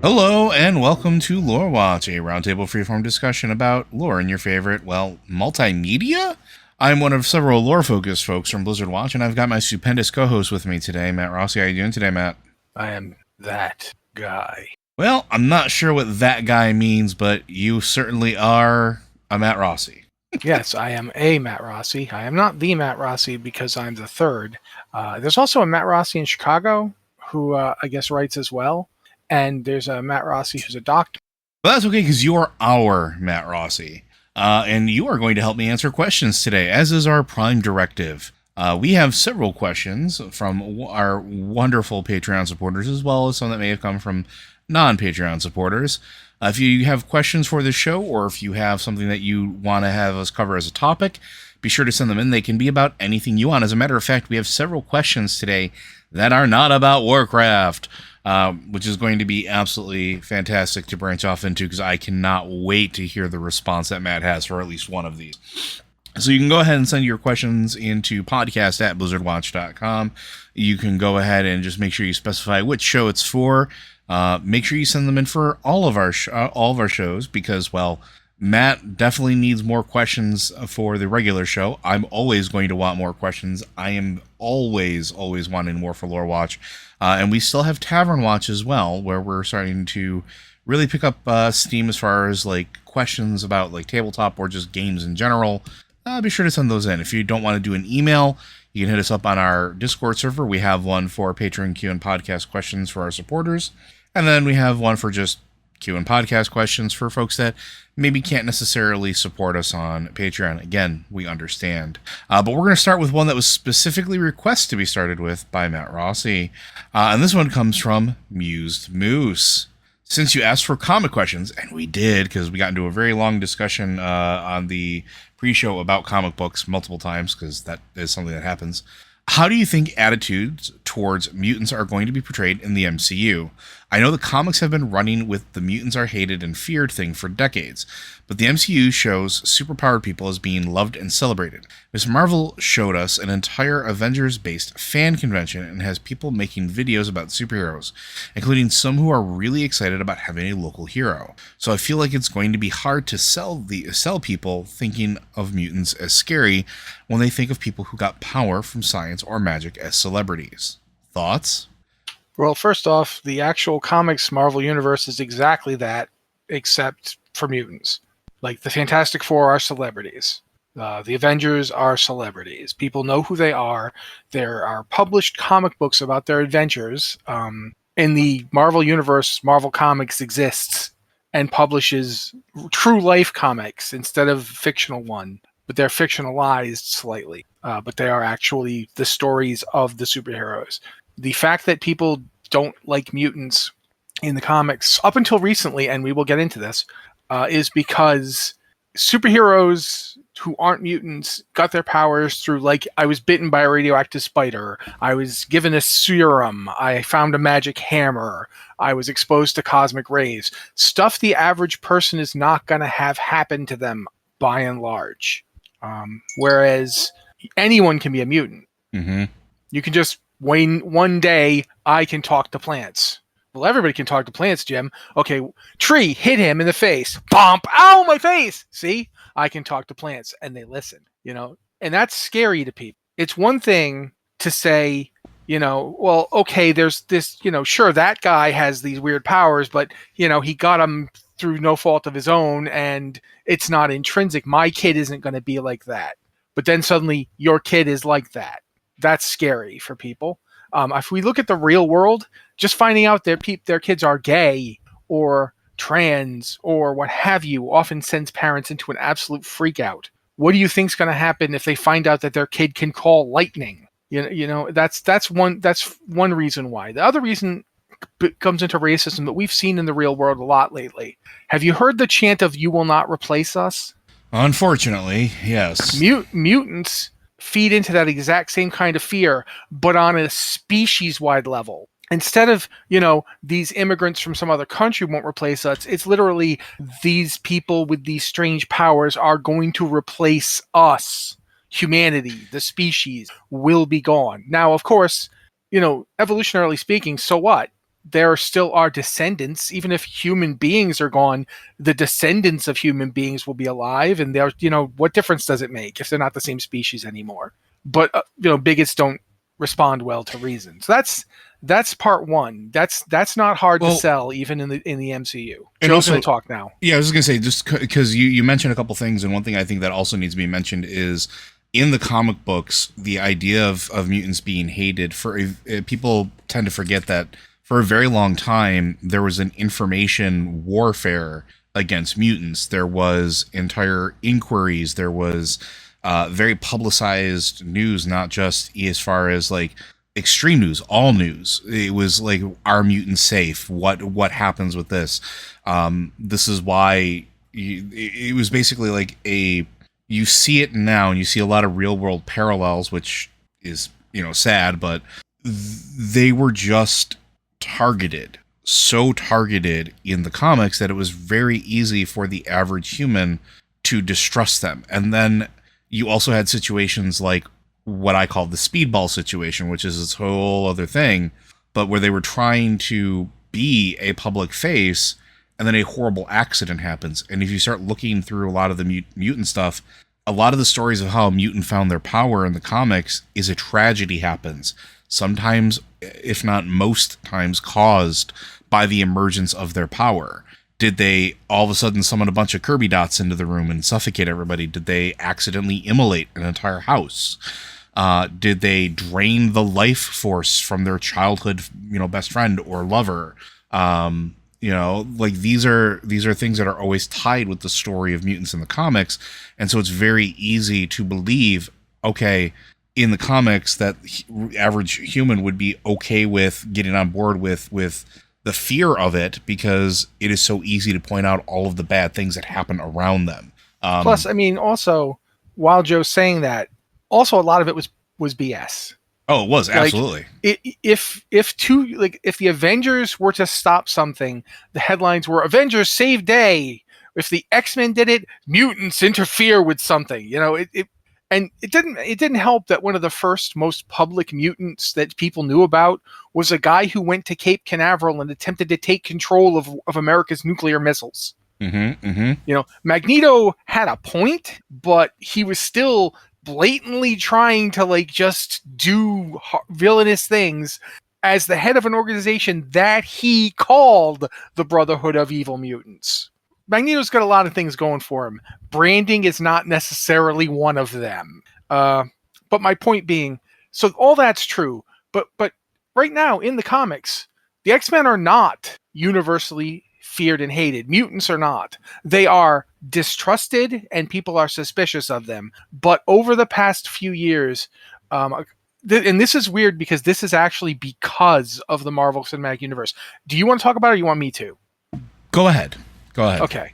Hello and welcome to Lore Watch, a roundtable freeform discussion about lore and your favorite, multimedia? I'm one of several lore-focused folks from Blizzard Watch, and I've got my stupendous co-host with me today, Matt Rossi. How are you doing today, Matt? I am that guy. Well, I'm not sure what that guy means, but you certainly are a Matt Rossi. Yes, I am a Matt Rossi. I am not the Matt Rossi because I'm the third. There's also a Matt Rossi in Chicago who I guess writes as well. And there's a Matt Rossi who's a doctor. But that's okay, because you're our Matt Rossi. And you are going to help me answer questions today, as is our prime directive. We have several questions from our wonderful Patreon supporters, as well as some that may have come from non-Patreon supporters. If you have questions for the show, or if you have something that you want to have us cover as a topic, be sure to send them in. They can be about anything you want. As a matter of fact, we have several questions today that are not about Warcraft, which is going to be absolutely fantastic to branch off into, because I cannot wait to hear the response that Matt has for at least one of these. So you can go ahead and send your questions into podcast@blizzardwatch.com. You can go ahead and just make sure you specify which show it's for. Make sure you send them in for all of our shows, because, well, Matt definitely needs more questions for the regular show. I'm always going to want more questions. I am always wanting more for Lore Watch. And we still have Tavern Watch as well, where we're starting to really pick up steam as far as like questions about like tabletop or just games in general. Be sure to send those in. If you don't want to do an email, you can hit us up on our Discord server. We have one for Patreon Q and podcast questions for our supporters. And then we have one for just Q and podcast questions for folks that maybe can't necessarily support us on Patreon. Again, we understand. But we're going to start with one that was specifically requested to be started with by Matt Rossi. And this one comes from Mused Moose. Since you asked for comic questions, and we did, because we got into a very long discussion on the pre-show about comic books multiple times, because that is something that happens. How do you think attitudes towards mutants are going to be portrayed in the MCU? I know the comics have been running with the mutants are hated and feared thing for decades, but the MCU shows superpowered people as being loved and celebrated. Ms. Marvel showed us an entire Avengers-based fan convention and has people making videos about superheroes, including some who are really excited about having a local hero. So I feel like it's going to be hard to sell people thinking of mutants as scary when they think of people who got power from science or magic as celebrities. Thoughts? Well, first off, the actual comics Marvel Universe is exactly that, except for mutants. Like, the Fantastic Four are celebrities. The Avengers are celebrities. People know who they are. There are published comic books about their adventures. In the Marvel Universe, Marvel Comics exists and publishes true life comics instead of fictional one. But they're fictionalized slightly. But they are actually the stories of the superheroes. The fact that people don't like mutants in the comics, up until recently, and we will get into this, is because superheroes who aren't mutants got their powers through, like, I was bitten by a radioactive spider, I was given a serum, I found a magic hammer, I was exposed to cosmic rays. Stuff the average person is not going to have happen to them, by and large. Whereas anyone can be a mutant. Mm-hmm. You can just, one day, I can talk to plants. Well, everybody can talk to plants, Jim. Okay, tree, hit him in the face. Bump! Ow, my face! See? I can talk to plants, and they listen, And that's scary to people. It's one thing to say, well, okay, there's this, sure, that guy has these weird powers, but, he got them through no fault of his own, and it's not intrinsic. My kid isn't going to be like that. But then suddenly, your kid is like that. That's scary for people. If we look at the real world, just finding out their kids are gay or trans or what have you often sends parents into an absolute freak out. What do you think's going to happen if they find out that their kid can call lightning? That's one reason why. The other reason comes into racism that we've seen in the real world a lot lately. Have you heard the chant of "You will not replace us"? Unfortunately, yes. Mutants feed into that exact same kind of fear, but on a species-wide level. Instead of, these immigrants from some other country won't replace us, it's literally these people with these strange powers are going to replace us. Humanity, the species, will be gone. Now, of course, evolutionarily speaking, so what? there still are descendants. Even if human beings are gone, the descendants of human beings will be alive, and they're, what difference does it make if they're not the same species anymore? But bigots don't respond well to reason. So that's part one. That's not hard to sell even in the MCU. Joe's going to talk now. Yeah, I was just going to say, just because you mentioned a couple things, and one thing I think that also needs to be mentioned is in the comic books, the idea of mutants being hated. People tend to forget that for a very long time there was an information warfare against mutants. There was entire inquiries. There was very publicized news, not just as far as like extreme news, all news. It was like, are mutants safe? What happens with this? This is why it was basically like you see it now, and you see a lot of real world parallels, which is, sad, but they were just so targeted in the comics that it was very easy for the average human to distrust them. And then you also had situations like what I call the speedball situation, which is this whole other thing, but where they were trying to be a public face, and then a horrible accident happens. And if you start looking through a lot of the mutant stuff, a lot of the stories of how a mutant found their power in the comics is a tragedy happens. Sometimes, if not most times, caused by the emergence of their power. Did they all of a sudden summon a bunch of Kirby dots into the room and suffocate everybody? Did they accidentally immolate an entire house? Did they drain the life force from their childhood, best friend or lover? Like these are things that are always tied with the story of mutants in the comics. And so it's very easy to believe, okay, in the comics that average human would be okay with getting on board with the fear of it, because it is so easy to point out all of the bad things that happen around them. Plus, I mean, also, while Joe's saying that, also a lot of it was BS. Oh, it was, absolutely. If the Avengers were to stop something, the headlines were Avengers save day. If the X-Men did it, mutants interfere with something. And it didn't help that one of the first most public mutants that people knew about was a guy who went to Cape Canaveral and attempted to take control of America's nuclear missiles. Mm-hmm, mm-hmm. Magneto had a point, but he was still blatantly trying to just do villainous things as the head of an organization that he called the Brotherhood of Evil Mutants. Magneto's got a lot of things going for him. Branding is not necessarily one of them. But my point being, so all that's true, but right now in the comics, the X-Men are not universally feared and hated. Mutants are not. They are distrusted and people are suspicious of them. But over the past few years, and this is weird because this is actually because of the Marvel Cinematic Universe. Do you want to talk about it or you want me to? Go ahead. Okay.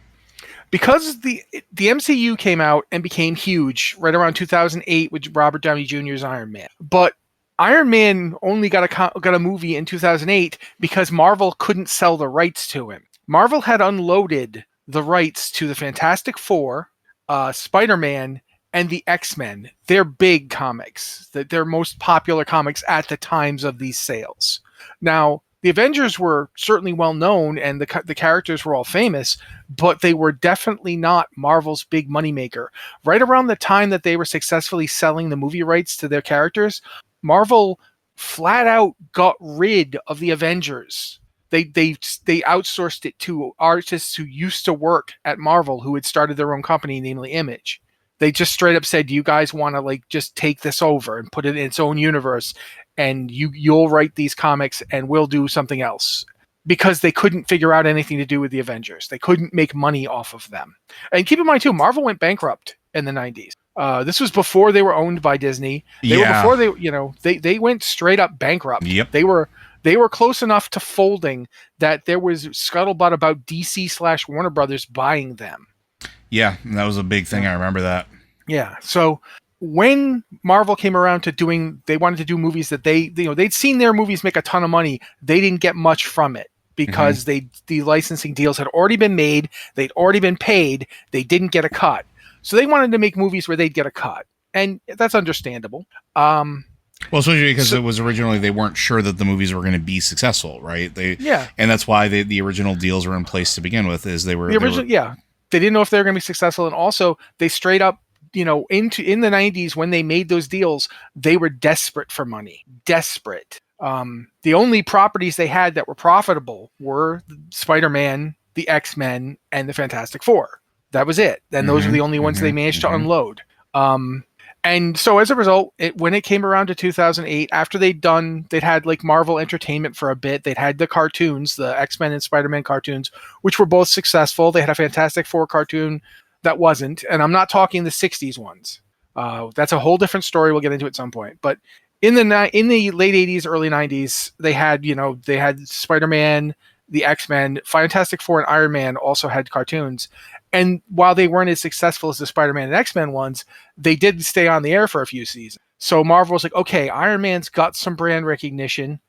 Because the MCU came out and became huge right around 2008 with Robert Downey Jr.'s Iron Man. But Iron Man only got a movie in 2008 because Marvel couldn't sell the rights to him. Marvel had unloaded the rights to the Fantastic Four, Spider-Man, and the X-Men. They're big comics. They're most popular comics at the times of these sales. Now, the Avengers were certainly well known and the characters were all famous, but they were definitely not Marvel's big moneymaker. Right around the time that they were successfully selling the movie rights to their characters, Marvel flat out got rid of the Avengers. They outsourced it to artists who used to work at Marvel who had started their own company, namely Image. They just straight up said, "Do you guys want to just take this over and put it in its own universe? And you'll write these comics and we'll do something else," because they couldn't figure out anything to do with the Avengers. They couldn't make money off of them. And keep in mind too, Marvel went bankrupt in the 90s. This was before they were owned by Disney. Before they went straight up bankrupt. Yep. They were close enough to folding that there was scuttlebutt about DC/Warner Brothers buying them. Yeah, that was a big thing. I remember that. Yeah. So when Marvel came around to they wanted to do movies that they'd seen their movies make a ton of money. They didn't get much from it because the licensing deals had already been made. They'd already been paid. They didn't get a cut. So they wanted to make movies where they'd get a cut. And that's understandable. Well, especially because it was originally they weren't sure that the movies were going to be successful, right? And that's why the original deals were in place to begin with. Is they were they didn't know if they were going to be successful, and also they straight up, in the 90s when they made those deals, they were desperate for money, desperate. The only properties they had that were profitable were Spider-Man, the X-Men, and the Fantastic Four. That was it. And those were the only ones they managed to unload. And so as a result, when it came around to 2008, after they'd had like Marvel Entertainment for a bit. They'd had the cartoons, the X-Men and Spider-Man cartoons, which were both successful. They had a Fantastic Four cartoon that wasn't. And I'm not talking the 60s ones. That's a whole different story. We'll get into it at some point. But in the late 80s, early 90s, they had Spider-Man, the X-Men, Fantastic Four, and Iron Man also had cartoons. And while they weren't as successful as the Spider-Man and X-Men ones, they did stay on the air for a few seasons. So Marvel was like, okay, Iron Man's got some brand recognition.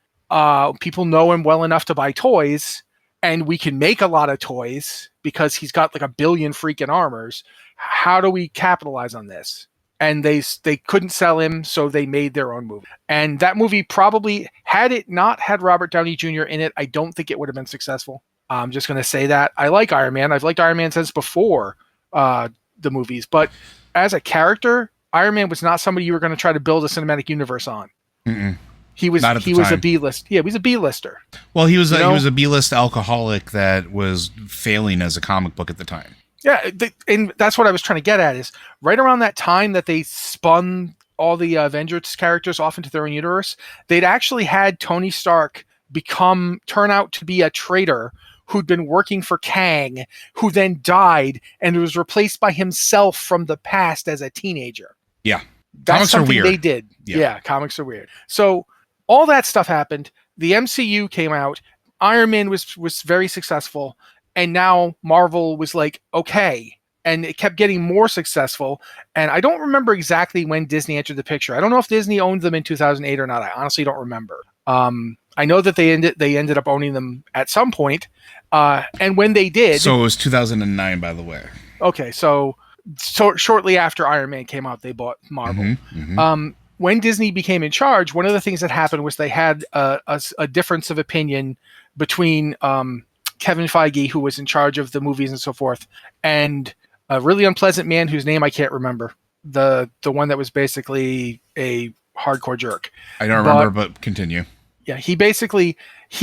People know him well enough to buy toys, and we can make a lot of toys because he's got like 1 billion freaking armors. How do we capitalize on this? And they couldn't sell him, so they made their own movie. And that movie probably, had it not had Robert Downey Jr. in it, I don't think it would have been successful. I'm just going to say that. I like Iron Man. I've liked Iron Man since before the movies. But as a character, Iron Man was not somebody you were going to try to build a cinematic universe on. Mm-mm. He was a B-list. Yeah, he was a B-lister. Well, he was a B-list alcoholic that was failing as a comic book at the time. Yeah, and that's what I was trying to get at, is right around that time that they spun all the Avengers characters off into their own universe, they'd actually had Tony Stark turn out to be a traitor who'd been working for Kang, who then died and was replaced by himself from the past as a teenager. Yeah. That's comics something are weird. They did. Yeah, comics are weird. So all that stuff happened. The MCU came out. Iron Man was very successful. And now Marvel was like, okay. And it kept getting more successful. And I don't remember exactly when Disney entered the picture. I don't know if Disney owned them in 2008 or not. I honestly don't remember. I know that they ended up owning them at some point. And when they did... So it was 2009, by the way. Okay, so shortly after Iron Man came out, they bought Marvel. Mm-hmm. When Disney became in charge, one of the things that happened was they had a difference of opinion between Kevin Feige, who was in charge of the movies and so forth, and a really unpleasant man whose name I can't remember. The one that was basically a hardcore jerk. I don't remember, but continue. Yeah, he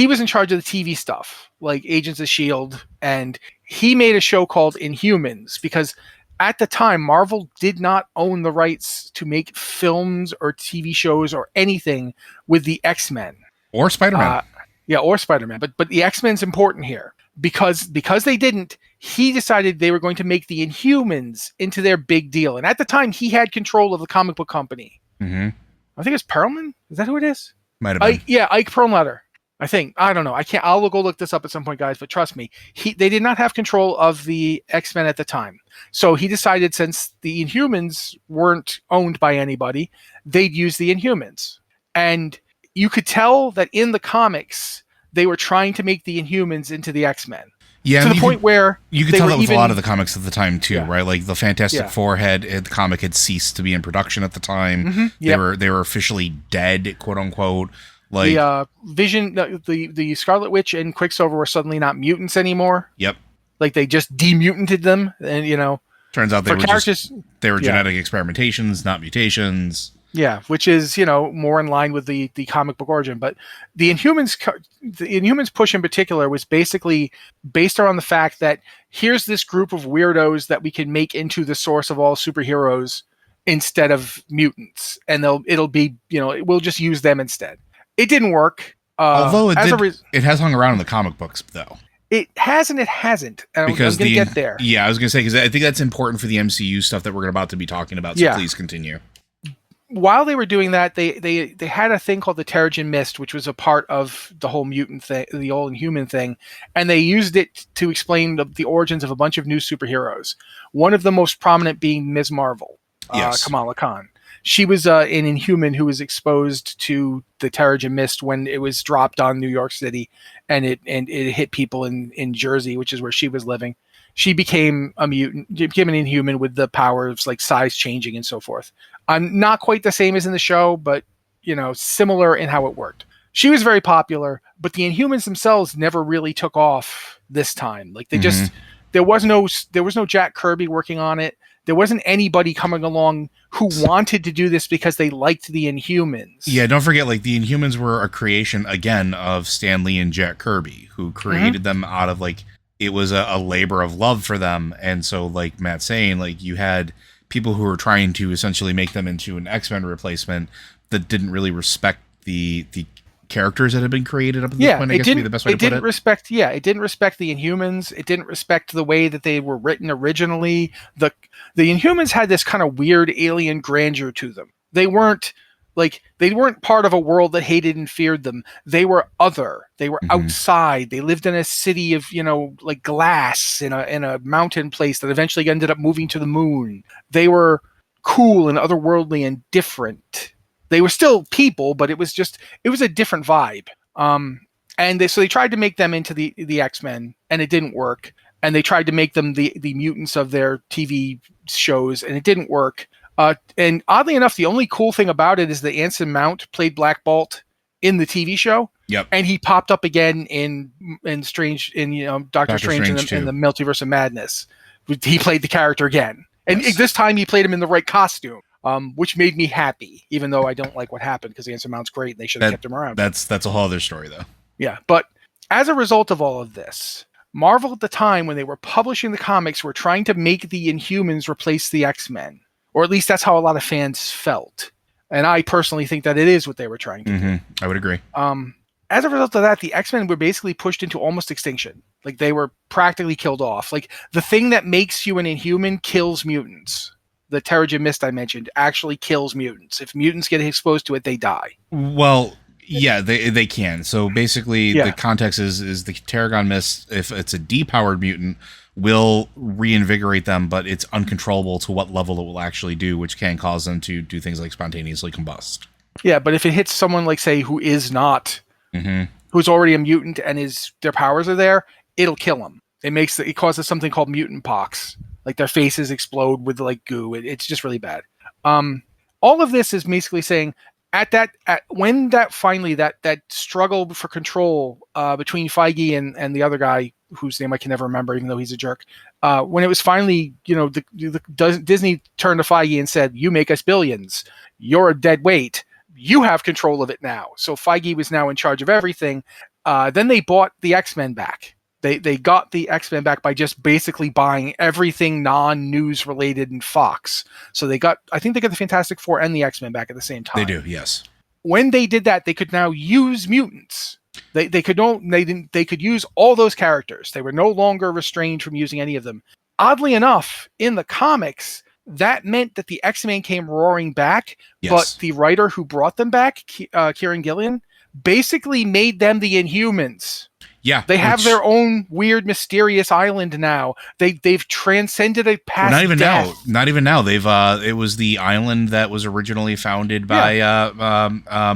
was in charge of the TV stuff, like Agents of S.H.I.E.L.D., and he made a show called Inhumans, because at the time, Marvel did not own the rights to make films or TV shows or anything with the X-Men. Or Spider-Man. Or Spider-Man. But the X-Men's important here. Because they didn't, he decided they were going to make the Inhumans into their big deal. And at the time, he had control of the comic book company. Mm-hmm. I think it's Perlman. Is that who it is? Might have been. Ike Perlmutter. I think. I don't know. I'll go look this up at some point, guys. But trust me, they did not have control of the X-Men at the time. So he decided, since the Inhumans weren't owned by anybody, they'd use the Inhumans. And you could tell that in the comics, they were trying to make the Inhumans into the X-Men. Yeah, to the point where you could tell that with a lot of the comics at the time too, right? Like the Fantastic Four the comic had ceased to be in production at the time. Mm-hmm. They were officially dead, quote unquote. Like the Vision, the Scarlet Witch and Quicksilver were suddenly not mutants anymore. Yep. Like they just demutanted them, and turns out they were genetic experimentations, not mutations. Yeah, which is, more in line with the comic book origin. But the Inhumans push in particular was basically based around the fact that here's this group of weirdos that we can make into the source of all superheroes instead of mutants. And we'll just use them instead. It didn't work. Although it has hung around in the comic books, though. It has and it hasn't. And I'm going to get there. Yeah, I was going to say, because I think that's important for the MCU stuff that we're about to be talking about. So please continue. While they were doing that, they had a thing called the Terrigen Mist, which was a part of the whole mutant thing, the old Inhuman thing, and they used it to explain the origins of a bunch of new superheroes. One of the most prominent being Ms. Marvel, Kamala Khan. She was an Inhuman who was exposed to the Terrigen Mist when it was dropped on New York City, and it hit people in Jersey, which is where she was living. She became a mutant, became an Inhuman with the powers like size changing and so forth. I'm not quite the same as in the show, but similar in how it worked. She was very popular, but the Inhumans themselves never really took off this time. Like there was no Jack Kirby working on it. There wasn't anybody coming along who wanted to do this because they liked the Inhumans. Yeah, don't forget, like, the Inhumans were a creation, again, of Stan Lee and Jack Kirby, who created them out of, like, it was a labor of love for them. And so, like Matt's saying, like, you had people who were trying to essentially make them into an X-Men replacement that didn't really respect the characters that had been created up to this point, I guess would be the best way to put it. It didn't respect the Inhumans. It didn't respect the way that they were written originally. The Inhumans had this kind of weird alien grandeur to them. They weren't part of a world that hated and feared them. They were other. They were outside. They lived in a city of, like glass in a mountain place that eventually ended up moving to the moon. They were cool and otherworldly and different. They were still people, but it was a different vibe. And they tried to make them into the X-Men, and it didn't work. And they tried to make them the mutants of their TV shows, and it didn't work. And oddly enough, the only cool thing about it is that Anson Mount played Black Bolt in the TV show. Yep. And he popped up again in Strange, Doctor Strange in the Multiverse of Madness. He played the character again. And this time he played him in the right costume. Which made me happy, even though I don't like what happened, because Anson Mount's great and they should have kept him around. That's a whole other story, though. Yeah, but as a result of all of this, Marvel at the time, when they were publishing the comics, were trying to make the Inhumans replace the X-Men. Or at least that's how a lot of fans felt. And I personally think that it is what they were trying to do. I would agree. As a result of that, the X-Men were basically pushed into almost extinction. Like, they were practically killed off. Like, the thing that makes you an Inhuman kills mutants. The Terrigen Mist I mentioned actually kills mutants. If mutants get exposed to it, they die. Well, yeah, they can. So basically, the context is the Terrigen Mist, if it's a depowered mutant, will reinvigorate them, but it's uncontrollable to what level it will actually do, which can cause them to do things like spontaneously combust. Yeah, but if it hits someone, like, say, who is not, who's already a mutant and their powers are there, it'll kill them. It causes something called mutant pox. Like, their faces explode with, like, goo. It's just really bad. All of this is basically saying when that struggle for control between Feige and the other guy whose name I can never remember, even though he's a jerk, when it was finally, Disney turned to Feige and said, "You make us billions. You're a dead weight. You have control of it now." So Feige was now in charge of everything. Then they bought the X-Men back. They got the X-Men back by just basically buying everything non-news related in Fox. So I think they got the Fantastic Four and the X-Men back at the same time. They do, yes. When they did that, they could now use mutants. They could use all those characters. They were no longer restrained from using any of them. Oddly enough, in the comics, that meant that the X-Men came roaring back, but the writer who brought them back, Kieran Gillen, basically made them the Inhumans. Yeah, they have their own weird, mysterious island now. They've transcended it past death. Not even now. They've it was the island that was originally founded by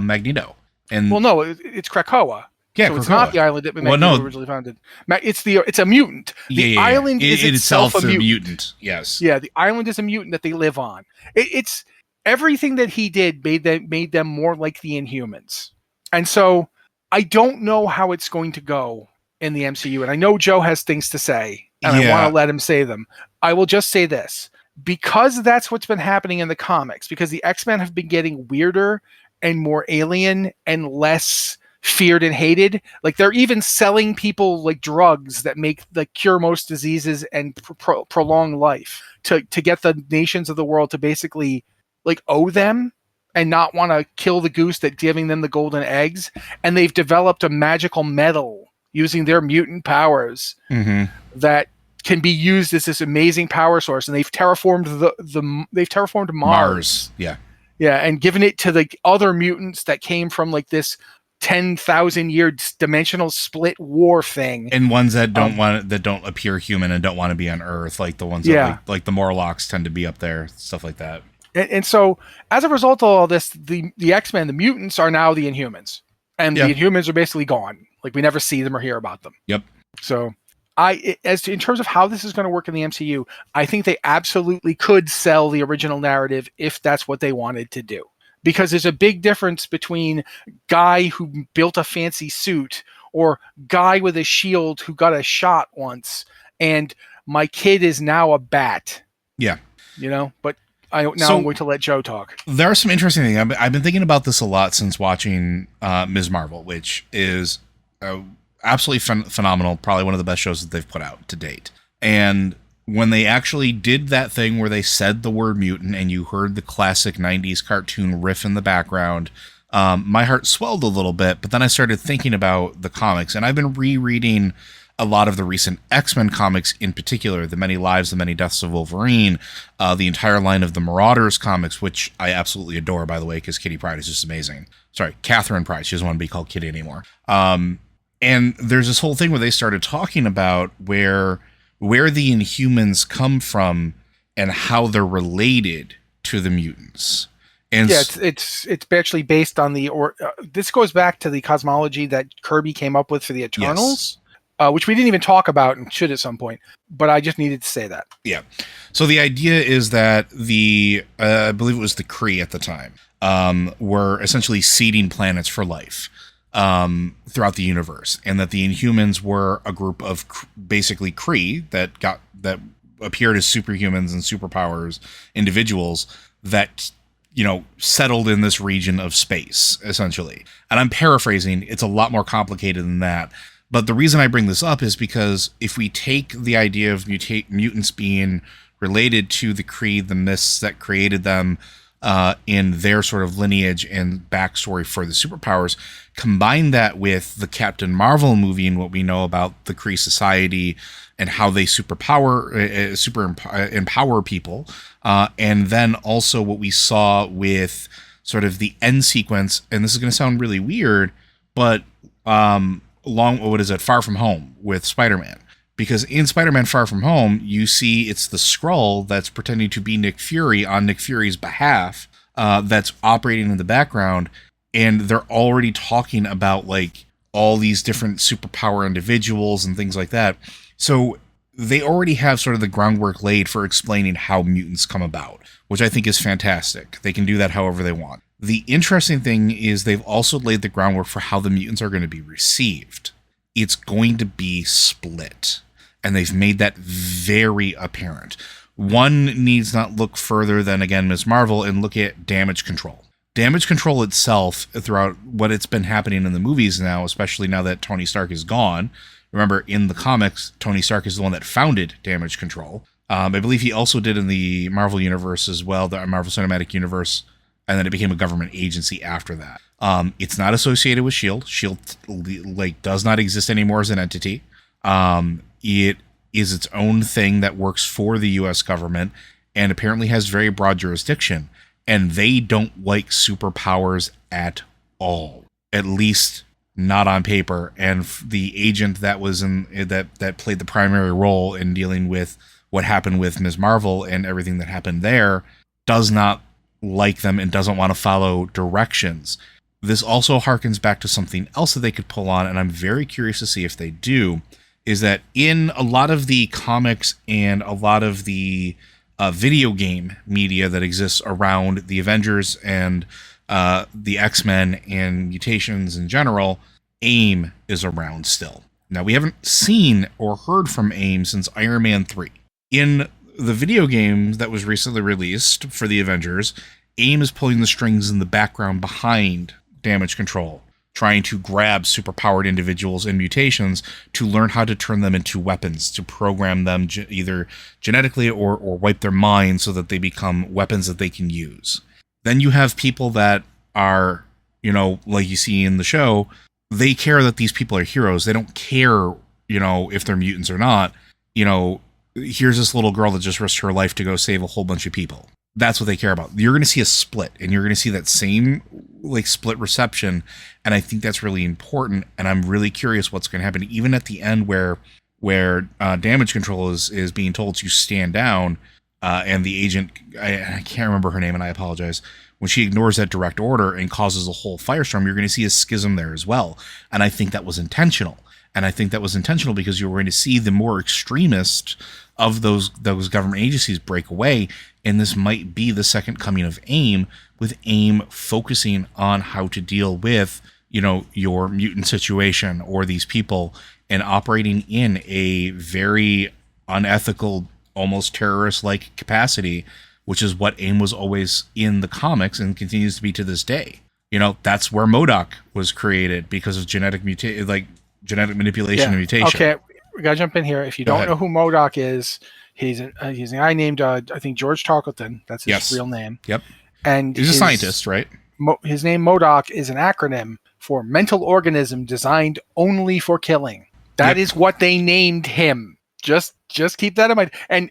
Magneto. And it's Krakoa. Yeah, so Krakoa. It's not the island that Magneto originally founded. It's a mutant. The island is itself a mutant. Yes. Yeah, the island is a mutant that they live on. It's everything that he did made them more like the Inhumans, and so. I don't know how it's going to go in the MCU, and I know Joe has things to say, and I want to let him say them. I will just say this. Because that's what's been happening in the comics, because the X-Men have been getting weirder and more alien and less feared and hated. Like, they're even selling people, like, drugs that cure most diseases and prolong life to get the nations of the world to basically, like, owe them and not want to kill the goose that's giving them the golden eggs. And they've developed a magical metal using their mutant powers that can be used as this amazing power source. And they've terraformed they've terraformed Mars. Yeah. Yeah. And given it to the other mutants that came from, like, this 10,000 year dimensional split war thing. And ones that don't appear human and don't want to be on Earth. Like the ones that like the Morlocks tend to be up there, stuff like that. And so, as a result of all this, the X-Men, the mutants, are now the Inhumans. And the Inhumans are basically gone. Like, we never see them or hear about them. Yep. So, in terms of how this is going to work in the MCU, I think they absolutely could sell the original narrative if that's what they wanted to do. because there's a big difference between guy who built a fancy suit or guy with a shield who got a shot once and my kid is now a bat. Yeah. But I'm going to let Joe talk. There are some interesting things. I've been thinking about this a lot since watching Ms. Marvel, which is absolutely phenomenal. Probably one of the best shows that they've put out to date. And when they actually did that thing where they said the word mutant and you heard the classic 90s cartoon riff in the background, my heart swelled a little bit. But then I started thinking about the comics, and I've been rereading a lot of the recent X-Men comics, in particular, The Many Lives, The Many Deaths of Wolverine, the entire line of the Marauders comics, which I absolutely adore, by the way, because Kitty Pryde is just amazing. Sorry, Catherine Pryde. She doesn't want to be called Kitty anymore. And there's this whole thing where they started talking about where the Inhumans come from and how they're related to the mutants. And yeah, it's actually based on this goes back to the cosmology that Kirby came up with for the Eternals. Yes. Which we didn't even talk about and should at some point, but I just needed to say that. Yeah. So the idea is that I believe it was the Kree at the time, were essentially seeding planets for life throughout the universe, and that the Inhumans were a group of basically Kree that appeared as superhumans and superpowers individuals that settled in this region of space, essentially. And I'm paraphrasing; it's a lot more complicated than that. But the reason I bring this up is because if we take the idea of mutants being related to the Kree, the Mists that created them in their sort of lineage and backstory for the superpowers, combine that with the Captain Marvel movie and what we know about the Kree society and how they empower people, and then also what we saw with sort of the end sequence, and this is going to sound really weird, but Far From Home with Spider-Man. Because in Spider-Man Far From Home, you see it's the Skrull that's pretending to be Nick Fury on Nick Fury's behalf, that's operating in the background, and they're already talking about like all these different superpower individuals and things like that. So they already have sort of the groundwork laid for explaining how mutants come about, which I think is fantastic. They can do that however they want. The interesting thing is they've also laid the groundwork for how the mutants are going to be received. It's going to be split, and they've made that very apparent. One needs not look further than, again, Ms. Marvel and look at Damage Control. Damage Control itself, throughout what it's been happening in the movies now, especially now that Tony Stark is gone. Remember, in the comics, Tony Stark is the one that founded Damage Control. I believe he also did in the Marvel Universe as well, the Marvel Cinematic Universe, and then it became a government agency after that. It's not associated with S.H.I.E.L.D. S.H.I.E.L.D. does not exist anymore as an entity. It is its own thing that works for the U.S. government and apparently has very broad jurisdiction. And they don't like superpowers at all, at least not on paper. And the agent that was that played the primary role in dealing with what happened with Ms. Marvel and everything that happened there does not like them and doesn't want to follow directions. This also harkens back to something else that they could pull on, and I'm very curious to see if they do, is that in a lot of the comics and a lot of the video game media that exists around the Avengers and the X-Men and mutations in general, AIM is around still. Now, we haven't seen or heard from AIM since Iron Man 3. In the video game that was recently released for the Avengers, AIM is pulling the strings in the background behind Damage Control, trying to grab superpowered individuals and mutations to learn how to turn them into weapons, to program them either genetically or wipe their minds so that they become weapons that they can use. Then you have people that are, like you see in the show, they care that these people are heroes. They don't care, if they're mutants or not. Here's this little girl that just risked her life to go save a whole bunch of people. That's what they care about. You're going to see a split, and you're going to see that same split reception, and I think that's really important. And I'm really curious what's going to happen, even at the end where Damage Control is being told to stand down, and the agent, I can't remember her name, and I apologize. When she ignores that direct order and causes a whole firestorm, you're going to see a schism there as well, and I think that was intentional. And I think that was intentional because you were going to see the more extremist of those government agencies break away. And this might be the second coming of AIM, with AIM focusing on how to deal with, your mutant situation or these people, and operating in a very unethical, almost terrorist-like capacity, which is what AIM was always in the comics and continues to be to this day. That's where MODOK was created, because of genetic manipulation and mutation. Okay, we gotta jump in here. If you don't know who MODOK is, he's a guy named I think George Tarkleton. That's his real name. Yep. And he's a scientist, right? His name MODOK is an acronym for mental organism designed only for killing. That is what they named him. Just keep that in mind. And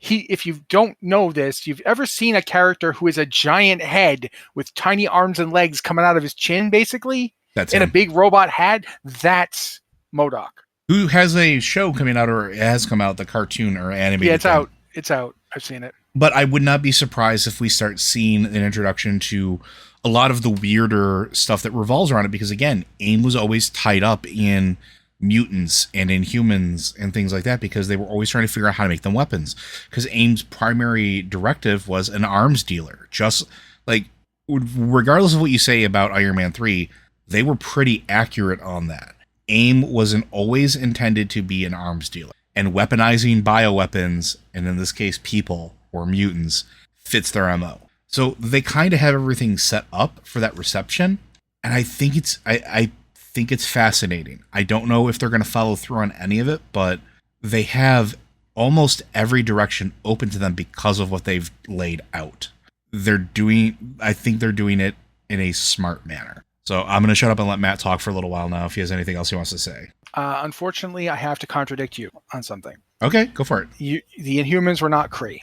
if you don't know this, you've ever seen a character who is a giant head with tiny arms and legs coming out of his chin, basically? That's in him. A big robot hat? That's MODOK. Who has a show coming out, or has come out, the cartoon or animated Yeah, it's thing. Out. It's out. I've seen it. But I would not be surprised if we start seeing an introduction to a lot of the weirder stuff that revolves around it, because, again, AIM was always tied up in mutants and Inhumans and things like that, because they were always trying to figure out how to make them weapons, because AIM's primary directive was an arms dealer. Just like, regardless of what you say about Iron Man 3, they were pretty accurate on that. AIM wasn't always intended to be an arms dealer, and weaponizing bioweapons, and in this case people or mutants, fits their MO. So they kind of have everything set up for that reception, and I think it's fascinating. I don't know if they're going to follow through on any of it, but they have almost every direction open to them because of what they've laid out. I think they're doing it in a smart manner. So I'm going to shut up and let Matt talk for a little while now if he has anything else he wants to say. Unfortunately, I have to contradict you on something. Okay, go for it. The Inhumans were not Kree.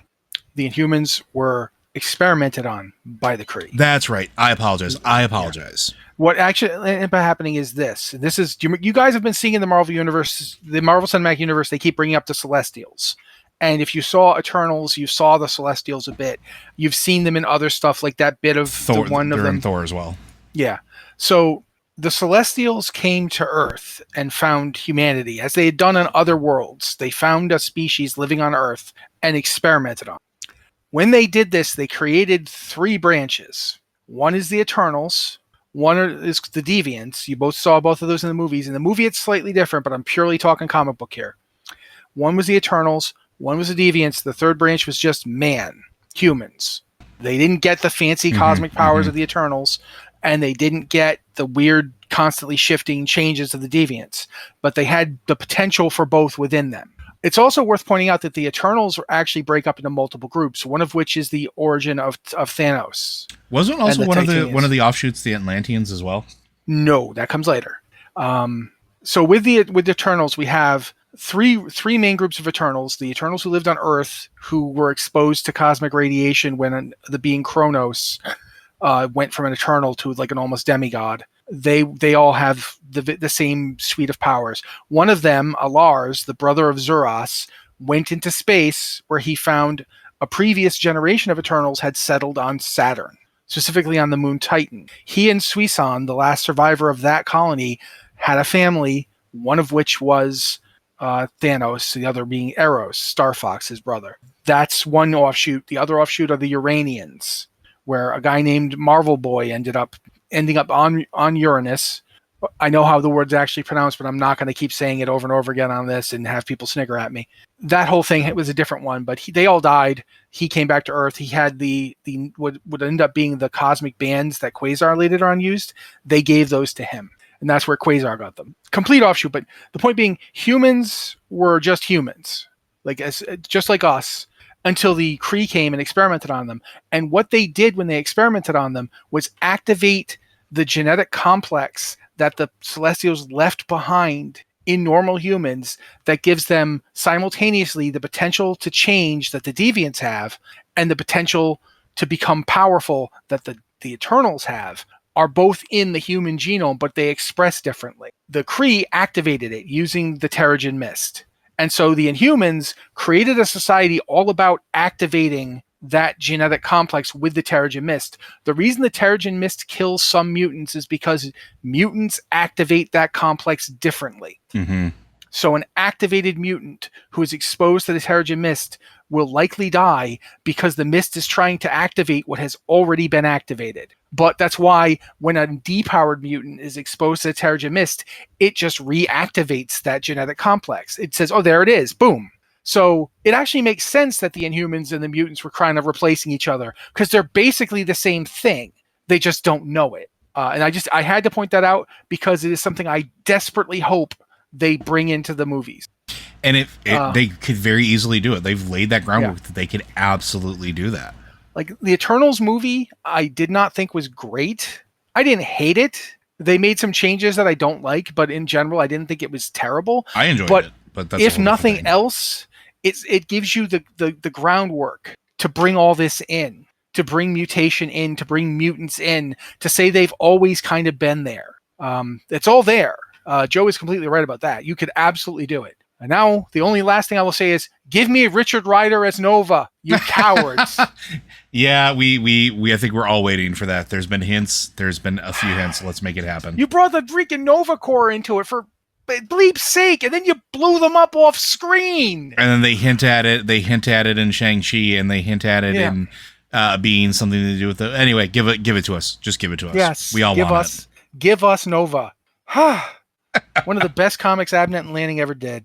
The Inhumans were experimented on by the Kree. That's right. I apologize. Yeah. What actually ended up happening is this. You guys have been seeing in the Marvel Universe, the Marvel Cinematic Universe, they keep bringing up the Celestials. And if you saw Eternals, you saw the Celestials a bit. You've seen them in other stuff, like that bit of Thor, one of them. In Thor as well. Yeah. So the Celestials came to Earth and found humanity, as they had done on other worlds. They found a species living on Earth and experimented on it. When they did this, they created 3 branches. One is the Eternals. One is the Deviants. You saw both of those in the movies. In the movie, it's slightly different, but I'm purely talking comic book here. One was the Eternals. One was the Deviants. The third branch was just humans. They didn't get the fancy cosmic powers of the Eternals, and they didn't get the weird, constantly shifting changes of the Deviants, but they had the potential for both within them. It's also worth pointing out that the Eternals actually break up into multiple groups, one of which is the origin of Thanos. Wasn't also one of the offshoots the Atlanteans as well? No, that comes later. So with the Eternals, we have three main groups of Eternals: the Eternals who lived on Earth, who were exposed to cosmic radiation when the being Kronos went from an Eternal to like an almost demigod. They all have the same suite of powers. One of them, Alars, the brother of Zuras, went into space, where he found a previous generation of Eternals had settled on Saturn, specifically on the moon Titan. He and Suisan, the last survivor of that colony, had a family, one of which was Thanos, the other being Eros, Star Fox, his brother. That's one offshoot. The other offshoot are the Uranians, where a guy named Marvel Boy ending up on Uranus. I know how the word's actually pronounced, but I'm not going to keep saying it over and over again on this and have people snigger at me. That whole thing was a different one, but they all died. He came back to Earth. He had the what would end up being the cosmic bands that Quasar later on used. They gave those to him, and that's where Quasar got them. Complete offshoot, but the point being, humans were just humans, just like us, until the Kree came and experimented on them. And what they did when they experimented on them was activate the genetic complex that the Celestials left behind in normal humans, that gives them simultaneously the potential to change that the Deviants have, and the potential to become powerful that the Eternals have, are both in the human genome, but they express differently. The Kree activated it using the Terrigen Mist. And so the Inhumans created a society all about activating that genetic complex with the Terrigen Mist. The reason the Terrigen Mist kills some mutants is because mutants activate that complex differently. Mm-hmm. So an activated mutant who is exposed to the Terrigen Mist will likely die because the mist is trying to activate what has already been activated. But that's why when a depowered mutant is exposed to the Terrigen Mist, it just reactivates that genetic complex. It says, oh, there it is. Boom. So it actually makes sense that the Inhumans and the mutants were kind of replacing each other because they're basically the same thing. They just don't know it. And I had to point that out because it is something I desperately hope they bring into the movies. And they could very easily do it. They've laid that groundwork that they could absolutely do that. Like the Eternals movie, I did not think was great. I didn't hate it. They made some changes that I don't like, but in general, I didn't think it was terrible. I enjoyed it, but that's if nothing else, it gives you the groundwork to bring all this in, to bring mutation in, to bring mutants in, to say they've always kind of been there. It's all there. Joe is completely right about that. You could absolutely do it. And now the only last thing I will say is give me Richard Rider as Nova, you cowards. Yeah, we I think we're all waiting for that. There's been hints. There's been a few hints. Let's make it happen. You brought the freaking Nova Corps into it for bleep's sake, and then you blew them up off screen. And then they hint at it. They hint at it in Shang-Chi, and they hint at it in being something to do with the. Anyway, give it to us. Just give it to us. Yes, we all want it. Give us Nova. One of the best comics Abnett and Lanning ever did.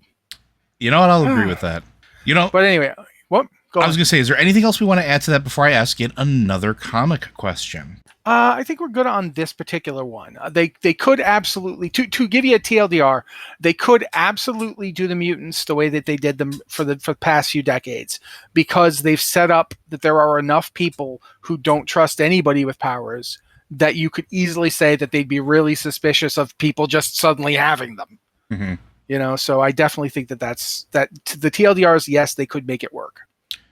You know what? I'll agree with that. But anyway, what? I was going to say, is there anything else we want to add to that before I ask yet another comic question? I think we're good on this particular one. They could absolutely, to give you a TLDR, they could absolutely do the mutants the way that they did them for the past few decades, because they've set up that there are enough people who don't trust anybody with powers that you could easily say that they'd be really suspicious of people just suddenly having them. Mm-hmm. You know, so I definitely think that the TLDRs, yes, they could make it work.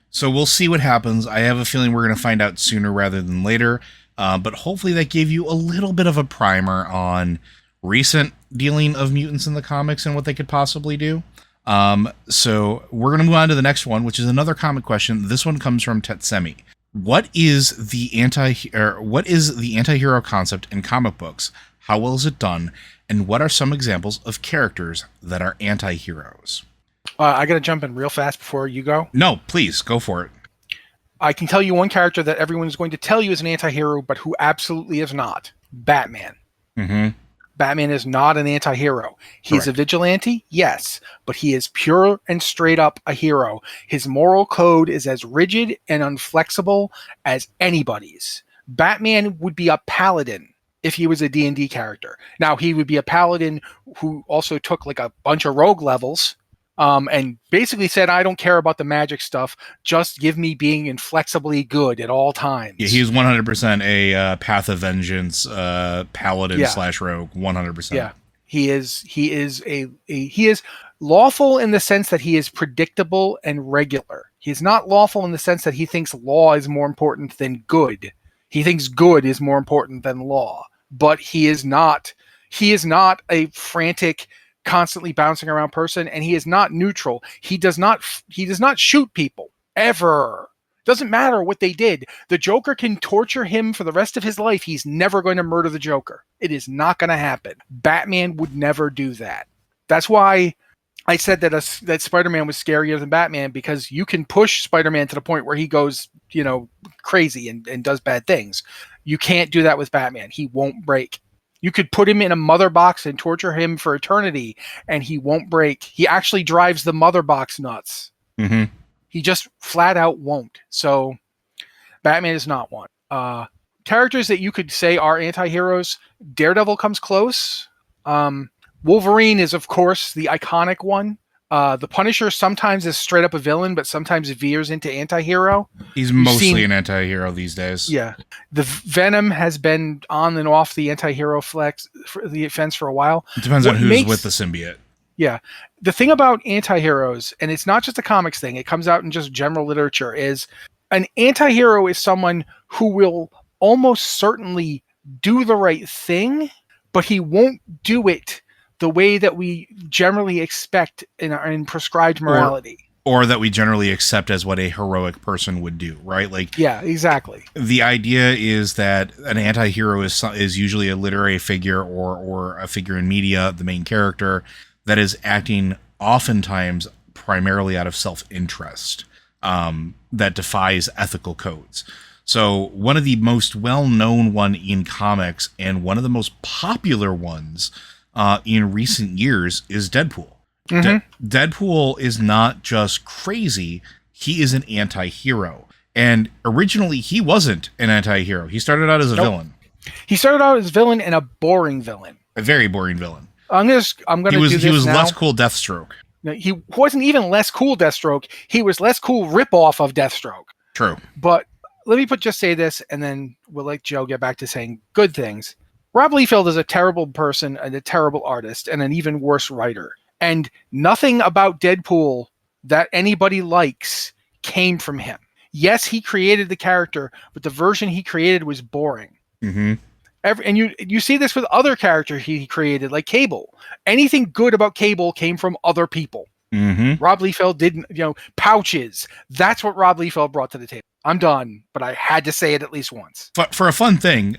So we'll see what happens. I have a feeling we're going to find out sooner rather than later. But hopefully that gave you a little bit of a primer on recent dealing of mutants in the comics and what they could possibly do. So we're going to move on to the next one, which is another comic question. This one comes from Tetsemi. What is the anti-hero concept in comic books? How well is it done? And what are some examples of characters that are anti-heroes? I got to jump in real fast before you go. No, please, go for it. I can tell you one character that everyone is going to tell you is an anti-hero, but who absolutely is not. Batman. Mm-hmm. Batman is not an anti-hero. He's a vigilante, yes, but he is pure and straight up a hero. His moral code is as rigid and unflexible as anybody's. Batman would be a paladin if he was a D&D character. Now, he would be a paladin who also took like a bunch of rogue levels and basically said, I don't care about the magic stuff. Just give me being inflexibly good at all times. Yeah, he's 100% a Path of Vengeance paladin / rogue. 100%. Yeah, he is lawful in the sense that he is predictable and regular. He's not lawful in the sense that he thinks law is more important than good. He thinks good is more important than law, but he is not a frantic, constantly bouncing around person, and he is not neutral. He does not shoot people ever. Doesn't matter what they did. The Joker can torture him for the rest of his life. He's never going to murder the Joker. It is not going to happen. Batman would never do that. That's why I said that Spider-Man was scarier than Batman, because you can push Spider-Man to the point where he goes, crazy and does bad things. You can't do that with Batman. He won't break. You could put him in a mother box and torture him for eternity, and he won't break. He actually drives the mother box nuts. Mm-hmm. He just flat out won't. So Batman is not one. Characters that you could say are anti-heroes, Daredevil comes close. Wolverine is, of course, the iconic one. The Punisher sometimes is straight up a villain, but sometimes veers into anti-hero. He's mostly an anti-hero these days. Yeah. The Venom has been on and off the anti-hero fence for a while. It depends on who's with the symbiote. Yeah. The thing about anti-heroes, and it's not just a comics thing, it comes out in just general literature, is an anti-hero is someone who will almost certainly do the right thing, but he won't do it the way that we generally expect in prescribed morality. or that we generally accept as what a heroic person would do, right? Like, yeah, exactly. The idea is that an anti-hero is usually a literary figure or a figure in media, the main character, that is acting oftentimes primarily out of self-interest, that defies ethical codes. So one of the most well-known one in comics and one of the most popular ones in recent years is Deadpool. Mm-hmm. Deadpool is not just crazy, he is an anti-hero. And originally, he wasn't an anti-hero. He started out as a villain. He started out as a villain and a boring villain. A very boring villain. I'm gonna do this He was now. less cool Deathstroke. No, he wasn't even less cool Deathstroke. He was less cool ripoff of Deathstroke. True. But let me just say this, and then we'll let Joe get back to saying good things. Rob Liefeld is a terrible person and a terrible artist and an even worse writer. And nothing about Deadpool that anybody likes came from him. Yes, he created the character, but the version he created was boring. Mm-hmm. And you see this with other characters he created, like Cable. Anything good about Cable came from other people. Mm-hmm. Rob Liefeld didn't, pouches. That's what Rob Liefeld brought to the table. I'm done, but I had to say it at least once. For a fun thing,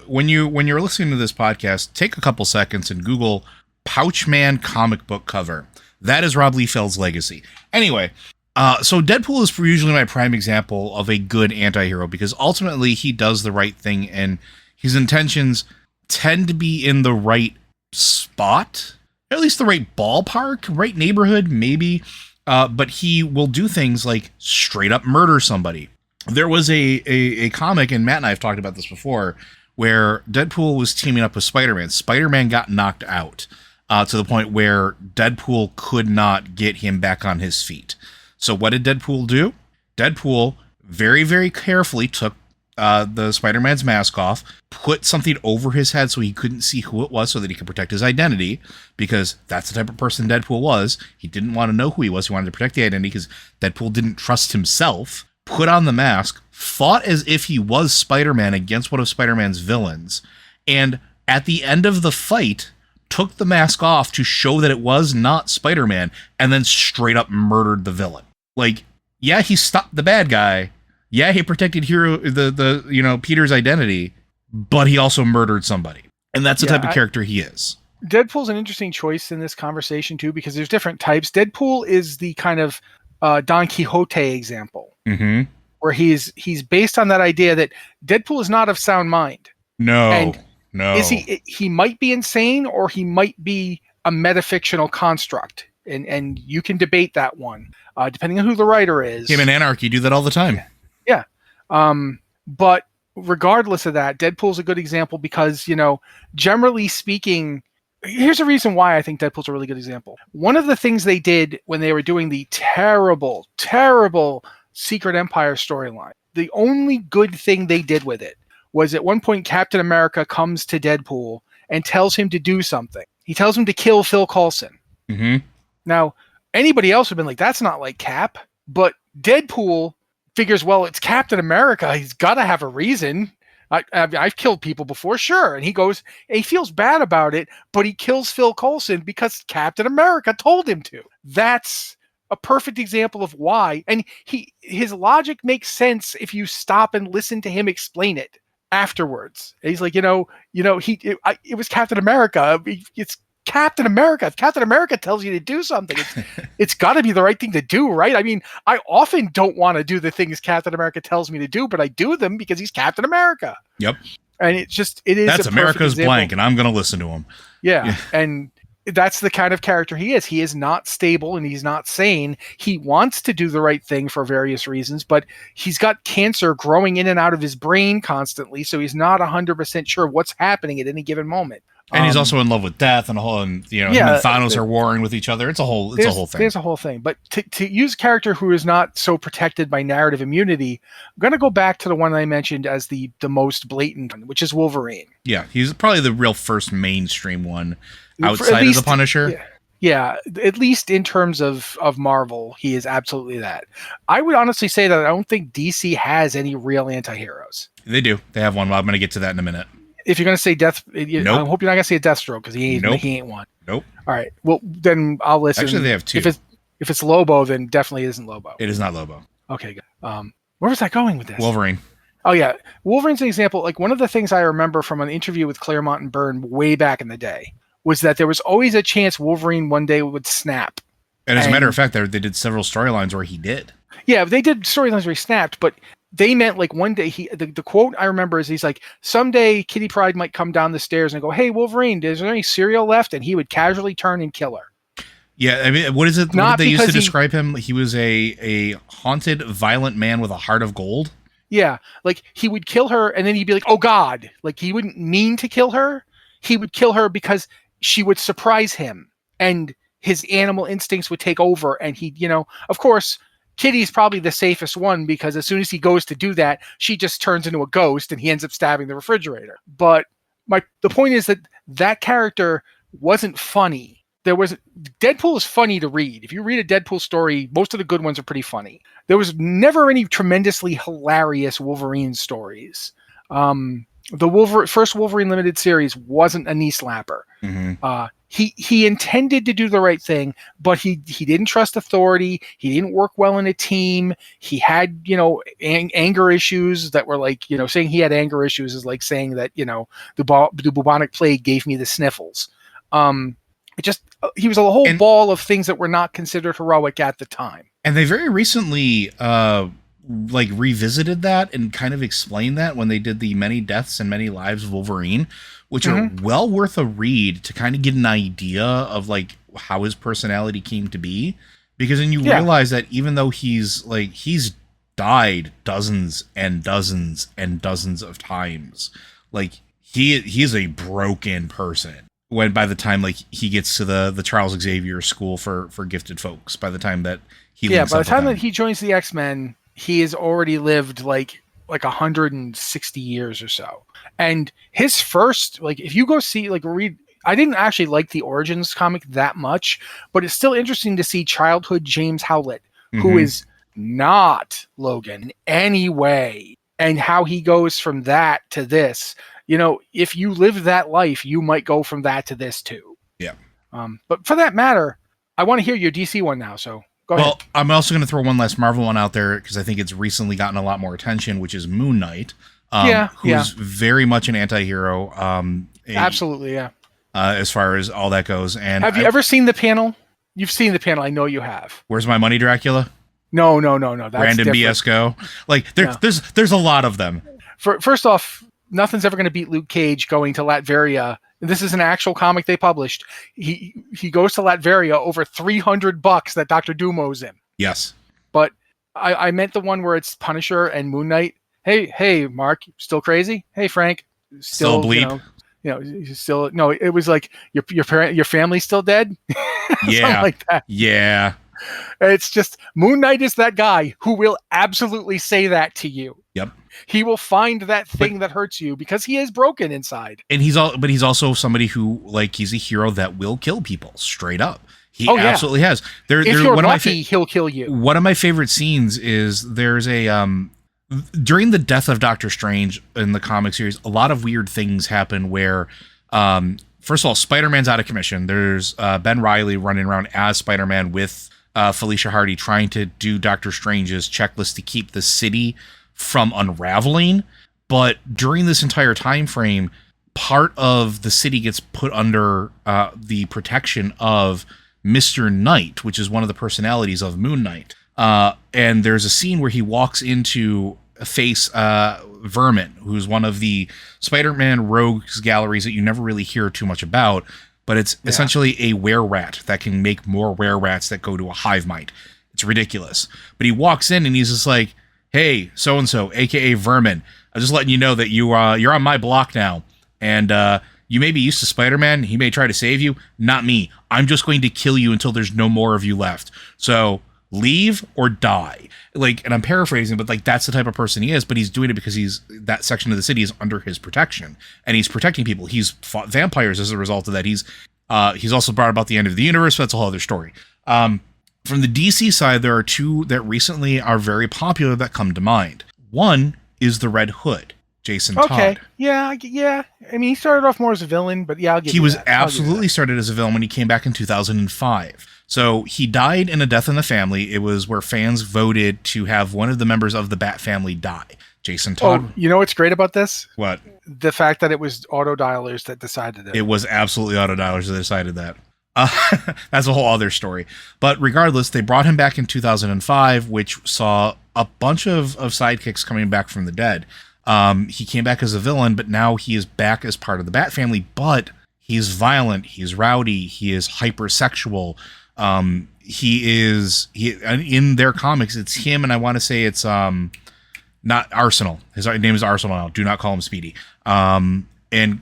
when you're listening to this podcast, take a couple seconds and Google Pouchman comic book cover. That is Rob Liefeld's legacy. Anyway, so Deadpool is usually my prime example of a good anti-hero because ultimately he does the right thing and his intentions tend to be in the right spot, at least the right ballpark, right neighborhood, maybe. But he will do things like straight up murder somebody. There was a comic, and Matt and I have talked about this before, where Deadpool was teaming up with Spider-Man. Spider-Man got knocked out to the point where Deadpool could not get him back on his feet. So what did Deadpool do? Deadpool very, very carefully took the Spider-Man's mask off, put something over his head so he couldn't see who it was so that he could protect his identity, because that's the type of person Deadpool was. He didn't want to know who he was. He wanted to protect the identity because Deadpool didn't trust himself. Put on the mask, fought as if he was Spider-Man against one of Spider-Man's villains, and at the end of the fight, took the mask off to show that it was not Spider-Man, and then straight up murdered the villain. Like, yeah, he stopped the bad guy. Yeah, he protected Peter's identity, but he also murdered somebody. And that's the type of character he is. Deadpool's an interesting choice in this conversation, too, because there's different types. Deadpool is the kind of Don Quixote example, where he's based on that idea that Deadpool is not of sound mind. No. Is he might be insane or he might be a metafictional construct. And you can debate that one, depending on who the writer is. Him and Anarchy do that all the time. Yeah. But regardless of that, Deadpool's a good example because, generally speaking, here's a reason why I think Deadpool's a really good example. One of the things they did when they were doing the terrible, terrible Secret Empire storyline, the only good thing they did with it was at one point Captain America comes to Deadpool and tells him to do something. He tells him to kill Phil Coulson. Mm-hmm. Now, anybody else would have been like, that's not like Cap. But Deadpool figures, well, it's Captain America. He's got to have a reason. I've killed people before, sure. And he goes, he feels bad about it, but he kills Phil Coulson because Captain America told him to. That's a perfect example of why. And his logic makes sense if you stop and listen to him explain it afterwards. And he's like, it was Captain America. It's Captain America. If Captain America tells you to do something, it's got to be the right thing to do, right? I mean, I often don't want to do the things Captain America tells me to do, but I do them because he's Captain America. Yep. And it is. That's America's blank, and I'm going to listen to him. Yeah. And that's the kind of character he is. He is not stable and he's not sane. He wants to do the right thing for various reasons, but he's got cancer growing in and out of his brain constantly, so he's not 100% sure what's happening at any given moment. And he's also in love with death, and him and Thanos are warring with each other. It's a whole thing. There's a whole thing. But to use a character who is not so protected by narrative immunity, I'm going to go back to the one I mentioned as the most blatant one, which is Wolverine. Yeah, he's probably the real first mainstream one outside of the Punisher. Yeah, at least in terms of Marvel, he is absolutely that. I would honestly say that I don't think DC has any real anti-heroes. They do. They have one. Well, I'm going to get to that in a minute. If you're going to say Death, nope. I hope you're not going to say a Deathstroke because he ain't one. Nope. All right. Well, then I'll listen. Actually, they have two. If If it's Lobo, then definitely isn't Lobo. It is not Lobo. Okay, good. Where was I going with this? Wolverine. Oh yeah, Wolverine's an example. Like one of the things I remember from an interview with Claremont and Byrne way back in the day was that there was always a chance Wolverine one day would snap. And as a matter of fact, they did several storylines where he did. Yeah, they did storylines where he snapped, but they meant like one day the quote I remember is he's like, someday Kitty Pryde might come down the stairs and go, "Hey Wolverine, is there any cereal left?" And he would casually turn and kill her. Yeah, I mean, what is it? What did they used to describe him? He was a haunted, violent man with a heart of gold. Yeah, like he would kill her and then he'd be like, "Oh God!" Like he wouldn't mean to kill her. He would kill her because she would surprise him, and his animal instincts would take over. And he, of course, Kitty's probably the safest one because as soon as he goes to do that, she just turns into a ghost and he ends up stabbing the refrigerator. But the point is that character wasn't funny. Deadpool is funny to read. If you read a Deadpool story, most of the good ones are pretty funny. There was never any tremendously hilarious Wolverine stories. The first Wolverine limited series wasn't a knee slapper. Mm-hmm. He intended to do the right thing, but he didn't trust authority. He didn't work well in a team. He had anger issues that were like saying he had anger issues is like saying that the bubonic plague gave me the sniffles. He was a whole ball of things that were not considered heroic at the time. And they very recently revisited that and kind of explained that when they did the Many Deaths and Many Lives of Wolverine, which are well worth a read to kind of get an idea of like how his personality came to be. Because then you realize that even though he's died dozens and dozens and dozens of times, like he's a broken person. When by the time like he gets to the Charles Xavier School for gifted folks, by the time that he by the time that he joins the X-Men, he has already lived like 160 years or so. And his first, like if you go see read, I didn't actually like the Origins comic that much, but it's still interesting to see childhood James Howlett, who is not Logan in any way, and how he goes from that to this. If you live that life, you might go from that to this too. Yeah. But for that matter, I want to hear your DC one now. So go ahead. Well, I'm also going to throw one last Marvel one out there because I think it's recently gotten a lot more attention, which is Moon Knight. Who's very much an anti-hero. Absolutely, yeah. As far as all that goes. And have you ever seen the panel? You've seen the panel. I know you have. Where's My Money, Dracula? No. That's Random different. BS go. Like there's a lot of them. First off, nothing's ever going to beat Luke Cage going to Latveria. This is an actual comic they published. He goes to Latveria over $300 that Dr. Doom owes him. Yes. But I meant the one where it's Punisher and Moon Knight. Hey, Mark, still crazy? Hey, Frank, still bleep. Still no. It was like your family's still dead. Yeah, something like that. Yeah. It's just Moon Knight is that guy who will absolutely say that to you. Yep. He will find that thing that hurts you because he is broken inside. And he's also somebody who he's a hero that will kill people straight up. He absolutely has. If you're lucky, he'll kill you. One of my favorite scenes is there's a during the death of Doctor Strange in the comic series, a lot of weird things happen where first of all, Spider-Man's out of commission. There's Ben Reilly running around as Spider-Man with Felicia Hardy trying to do Doctor Strange's checklist to keep the city from unraveling. But during this entire time frame, part of the city gets put under the protection of Mr. Knight, which is one of the personalities of Moon Knight. And there's a scene where he walks into face Vermin, who's one of the Spider-Man rogues galleries that you never really hear too much about, but it's essentially a were-rat that can make more were-rats that go to a hive mind. It's ridiculous. But he walks in and he's just like, "Hey, so-and-so, aka Vermin, I'm just letting you know that you're on my block now, and you may be used to Spider-Man. He may try to save you. Not me. I'm just going to kill you until there's no more of you left. So leave or die." And I'm paraphrasing, but that's the type of person he is, but he's doing it because that section of the city is under his protection, and he's protecting people. He's fought vampires as a result of that. He's also brought about the end of the universe, but that's a whole other story. From the DC side, there are two that recently are very popular that come to mind. One is the Red Hood, Jason Todd. Yeah. I mean, he started off more as a villain, but I'll give you that. He was absolutely started as a villain when he came back in 2005. So he died in a death in the family. It was where fans voted to have one of the members of the Bat family die. Jason Todd. Oh, you know what's great about this? What? The fact that it was autodialers that decided it. It was absolutely autodialers that decided that. That's a whole other story. But regardless, they brought him back in 2005, which saw a bunch of sidekicks coming back from the dead. He came back as a villain, but now he is back as part of the Bat family, but he's violent, he's rowdy, he is hypersexual. In their comics, it's him, and I want to say it's not Arsenal. His name is Arsenal now. Do not call him Speedy. And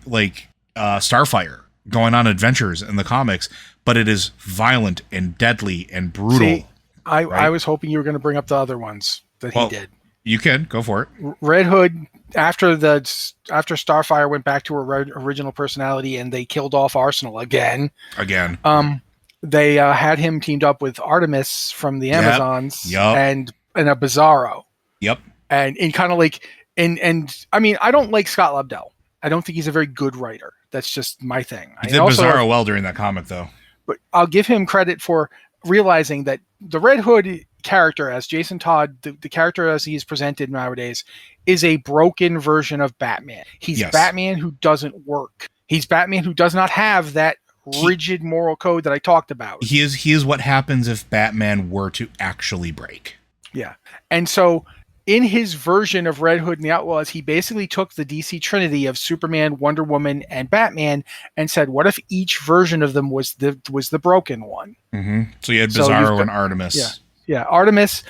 like Starfire going on adventures in the comics, but it is violent and deadly and brutal. See, I was hoping you were going to bring up the other ones that he did. You can go for it. Red Hood, after Starfire went back to her original personality and they killed off Arsenal again. They had him teamed up with Artemis from the Amazons and a Bizarro. Yep. And in kind of like, and I mean, I don't like Scott Lobdell. I don't think he's a very good writer. That's just my thing. He did Bizarro well during that comic, though. But I'll give him credit for realizing that the Red Hood character, as Jason Todd, the character as he's presented nowadays, is a broken version of Batman. He's Batman who doesn't work. He's Batman who does not have that rigid moral code that I talked about. He is what happens if Batman were to actually break. Yeah. And so in his version of Red Hood and the Outlaws, he basically took the DC Trinity of Superman, Wonder Woman, and Batman and said, what if each version of them was the broken one? Mm-hmm. So you had Bizarro and Artemis. Yeah. Artemis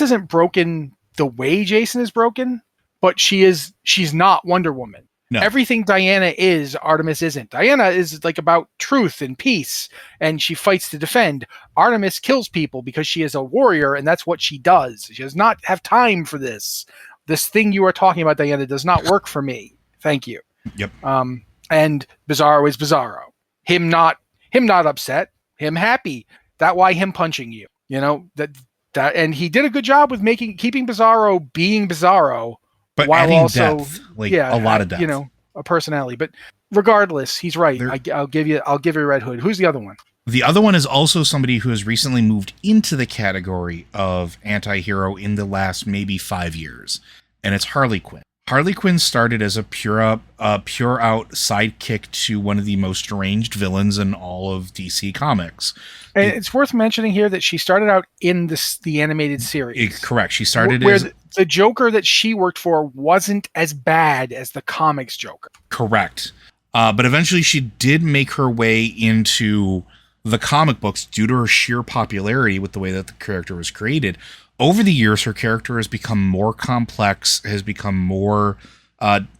isn't broken the way Jason is broken, but she's not Wonder Woman. No. Everything Diana is, Artemis isn't. Diana is like about truth and peace, and she fights to defend. Artemis kills people because she is a warrior, and that's what she does. She does not have time for this. This thing you are talking about, Diana, does not work for me. Thank you. Yep. And Bizarro is Bizarro. Him not upset. Him happy. That why him punching you. You know that, and he did a good job with keeping Bizarro being Bizarro. But while adding also, depth, a lot of depth. You know, a personality. But regardless, he's right. I'll give you Red Hood. Who's the other one? The other one is also somebody who has recently moved into the category of anti-hero in the last maybe 5 years, and it's Harley Quinn. Harley Quinn started as a pure out sidekick to one of the most deranged villains in all of DC Comics. And it's worth mentioning here that she started out in the animated series. Correct. She started where the Joker that she worked for wasn't as bad as the comics Joker. Correct. But eventually she did make her way into the comic books due to her sheer popularity with the way that the character was created. Over the years, her character has become more complex, has become more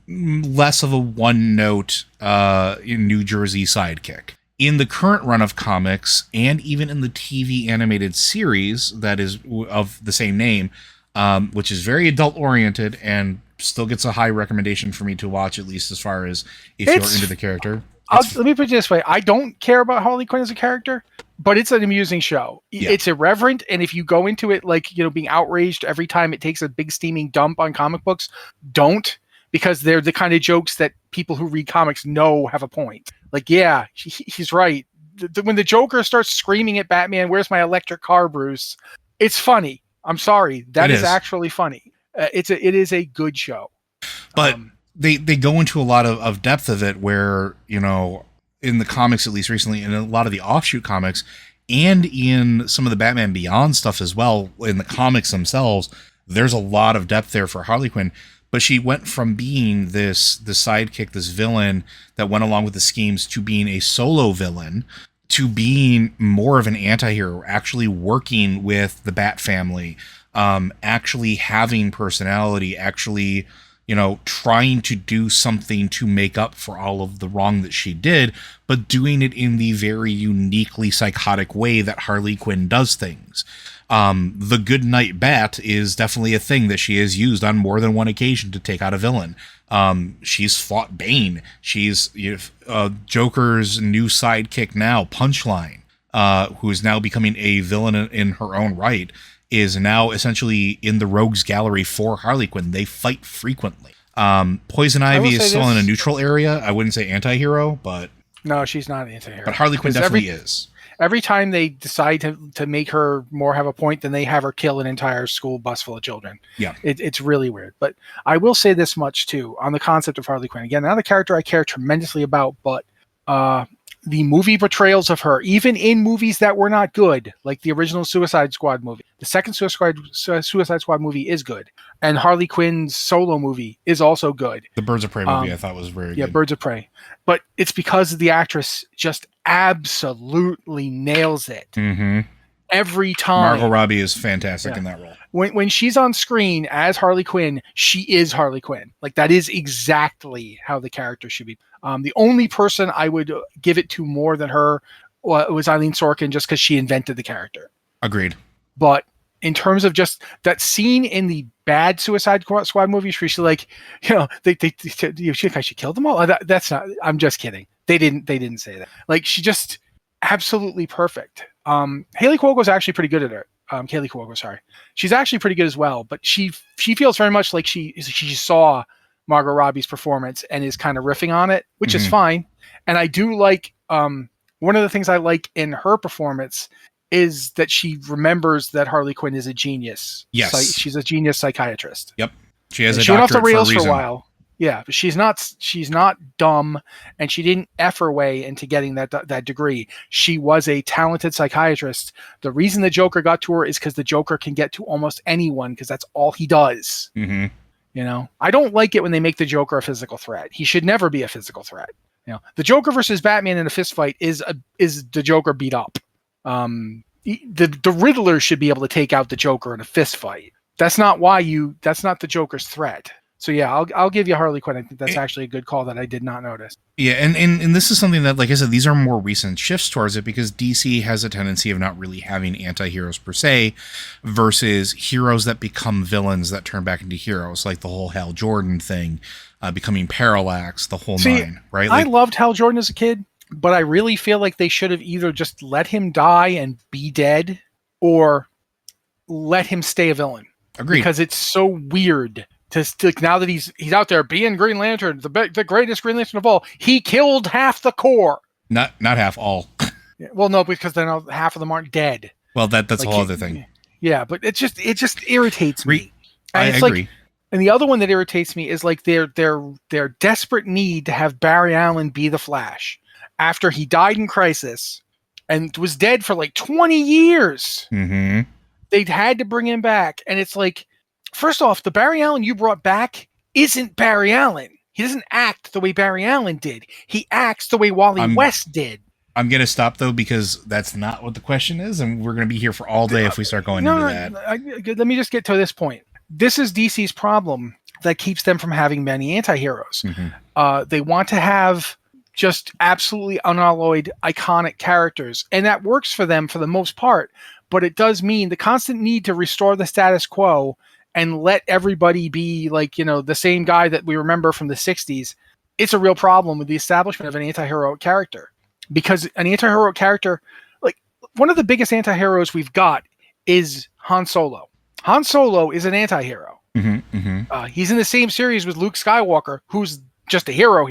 less of a one-note New Jersey sidekick. In the current run of comics, and even in the TV animated series that is of the same name, which is very adult-oriented and still gets a high recommendation for me to watch, at least as far as if you're into the character. Let me put it this way. I don't care about Harley Quinn as a character, but it's an amusing show. Yeah. It's irreverent, and if you go into it like, you know, being outraged every time it takes a big steaming dump on comic books, don't, because they're the kind of jokes that people who read comics know have a point. Like, yeah, he's right. When the Joker starts screaming at Batman, "Where's my electric car, Bruce?" It's funny. I'm sorry. That is actually funny. It is a good show. But they go into a lot of depth of it where, you know, in the comics, at least recently, in a lot of the offshoot comics, and in some of the Batman Beyond stuff as well, in the comics themselves, there's a lot of depth there for Harley Quinn. But she went from being the sidekick, this villain that went along with the schemes, to being a solo villain, to being more of an anti-hero, actually working with the Bat family, actually having personality, actually, you know, trying to do something to make up for all of the wrong that she did, but doing it in the very uniquely psychotic way that Harley Quinn does things. The Good Night Bat is definitely a thing that she has used on more than one occasion to take out a villain. She's fought Bane. She's Joker's new sidekick now, Punchline, who is now becoming a villain in her own right, is now essentially in the rogues gallery for Harley Quinn. They fight frequently. Poison Ivy is still in a neutral area. I wouldn't say anti-hero, but... No, she's not an anti-hero. But Harley Quinn definitely is. Every time they decide to make her more have a point, then they have her kill an entire school bus full of children. Yeah. It's really weird. But I will say this much, too, on the concept of Harley Quinn. Again, not a character I care tremendously about, but the movie portrayals of her, even in movies that were not good, like the original Suicide Squad movie. The second Suicide Squad movie is good. And Harley Quinn's solo movie is also good. The Birds of Prey movie I thought was very good. Yeah, Birds of Prey. But it's because the actress just absolutely nails it. Mm-hmm. Every time. Margot Robbie is fantastic in that role. When she's on screen as Harley Quinn, she is Harley Quinn. Like, that is exactly how the character should be. The only person I would give it to more than her was Eileen Sorkin, just because she invented the character. Agreed. But in terms of just that scene in the bad Suicide Squad movies, where she's like, she killed them all. That's not. I'm just kidding. They didn't say that. Like, she just absolutely perfect. Haley Cuoco's actually pretty good at it. Kaylee Cuoco, sorry. She's actually pretty good as well, but she feels very much like she saw Margot Robbie's performance and is kind of riffing on it, which is fine. And I do like, one of the things I like in her performance is that she remembers that Harley Quinn is a genius. Yes. She's a genius psychiatrist. Yep. She has a she went off the doctorate rails for a for reason. a while. Yeah, but she's not dumb, and she didn't F her way into getting that degree. She was a talented psychiatrist. The reason the Joker got to her is because the Joker can get to almost anyone, because that's all he does. Mm-hmm. You know, I don't like it when they make the Joker a physical threat. He should never be a physical threat. You know, the Joker versus Batman in a fist fight is the Joker beat up. The Riddler should be able to take out the Joker in a fist fight. That's not the Joker's threat. So yeah, I'll give you Harley Quinn. I think that's actually a good call that I did not notice. Yeah, and this is something that, like I said, these are more recent shifts towards it, because DC has a tendency of not really having anti-heroes per se, versus heroes that become villains that turn back into heroes, like the whole Hal Jordan thing, becoming Parallax, the whole nine, right? I loved Hal Jordan as a kid, but I really feel like they should have either just let him die and be dead, or let him stay a villain. Agreed. Because it's so weird. Now that he's out there being Green Lantern, the greatest Green Lantern of all, he killed half the Corps. Not half, all. Well, no, because then half of them aren't dead. Well, that's a whole other thing. Yeah, but it just irritates me. I agree. And the other one that irritates me is like their desperate need to have Barry Allen be the Flash after he died in Crisis and was dead for like 20 years. Mm-hmm. They'd had to bring him back, and it's like, first off, the Barry Allen you brought back isn't Barry Allen. He doesn't act the way Barry Allen did. He acts the way Wally West did. I'm going to stop, though, because that's not what the question is, and we're going to be here for all day if we start going into that. Let me just get to this point. This is DC's problem that keeps them from having many anti-heroes. Mm-hmm. They want to have just absolutely unalloyed, iconic characters, and that works for them for the most part, but it does mean the constant need to restore the status quo and let everybody be like, the same guy that we remember from the 60s. It's a real problem with the establishment of an anti-hero character, because an anti-hero character, like one of the biggest anti-heroes we've got is Han Solo. Han Solo is an anti-hero. Mm-hmm, mm-hmm. He's in the same series with Luke Skywalker, who's just a hero.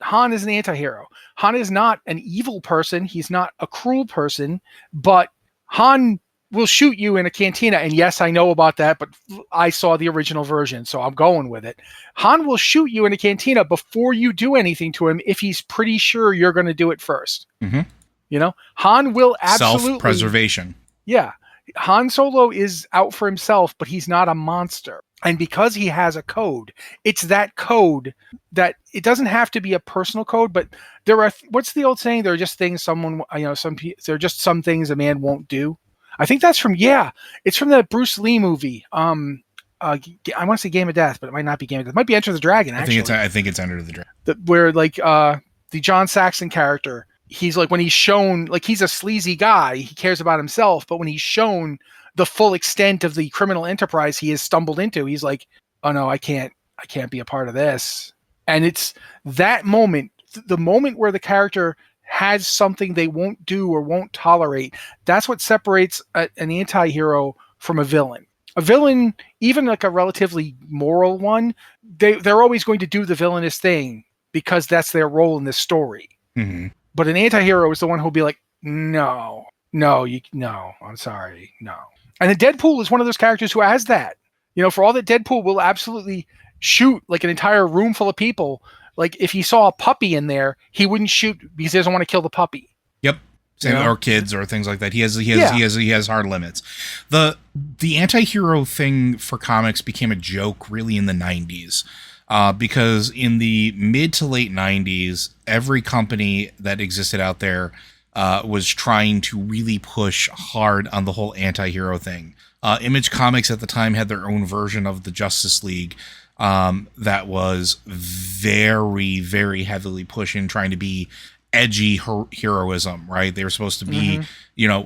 Han is an anti-hero. Han is not an evil person. He's not a cruel person, but Han will shoot you in a cantina. And yes, I know about that, but I saw the original version, so I'm going with it. Han will shoot you in a cantina before you do anything to him if he's pretty sure you're going to do it first. Mm-hmm. Han will absolutely... Self-preservation. Yeah. Han Solo is out for himself, but he's not a monster. And because he has a code, it's that code that it doesn't have to be a personal code, but there are, what's the old saying? There are just things there are just some things a man won't do. I think that's it's from the Bruce Lee movie. I want to say Game of Death, but it might not be Game of Death. It might be Enter the Dragon, actually. I think it's Enter the Dragon. Where the John Saxon character, he's like, when he's shown, like, he's a sleazy guy, he cares about himself, but when he's shown the full extent of the criminal enterprise he has stumbled into, he's like, oh no, I can't be a part of this. And it's that moment, the moment where the character has something they won't do or won't tolerate. That's what separates an anti-hero from a villain. A villain, even like a relatively moral one, they're always going to do the villainous thing because that's their role in this story. Mm-hmm. But an anti-hero is the one who'll be like, No, no. I'm sorry, no. And the Deadpool is one of those characters who has that. For all that Deadpool will absolutely shoot like an entire room full of people. Like if he saw a puppy in there, he wouldn't shoot because he doesn't want to kill the puppy. Yep. Or kids or things like that. He has hard limits. The anti-hero thing for comics became a joke really in the 90s. Because in the mid to late 90s, every company that existed out there was trying to really push hard on the whole anti-hero thing. Image Comics at the time had their own version of the Justice League that was very, very heavily pushing, trying to be edgy heroism, right? They were supposed to be,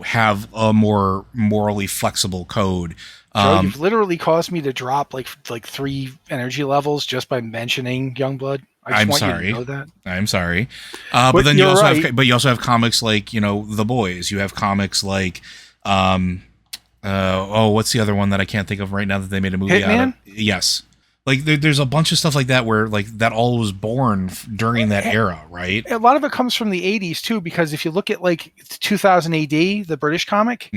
have a more morally flexible code. Joe, you've literally caused me to drop like 3 energy levels just by mentioning Youngblood. I'm want sorry. You to know that. I'm sorry. But then you also have comics like, The Boys. You have comics like, what's the other one that I can't think of right now that they made a movie out of? Yes. Like there's a bunch of stuff like that where like that all was born during that era, right? A lot of it comes from the 80s too, because if you look at like 2000 AD, the British comic,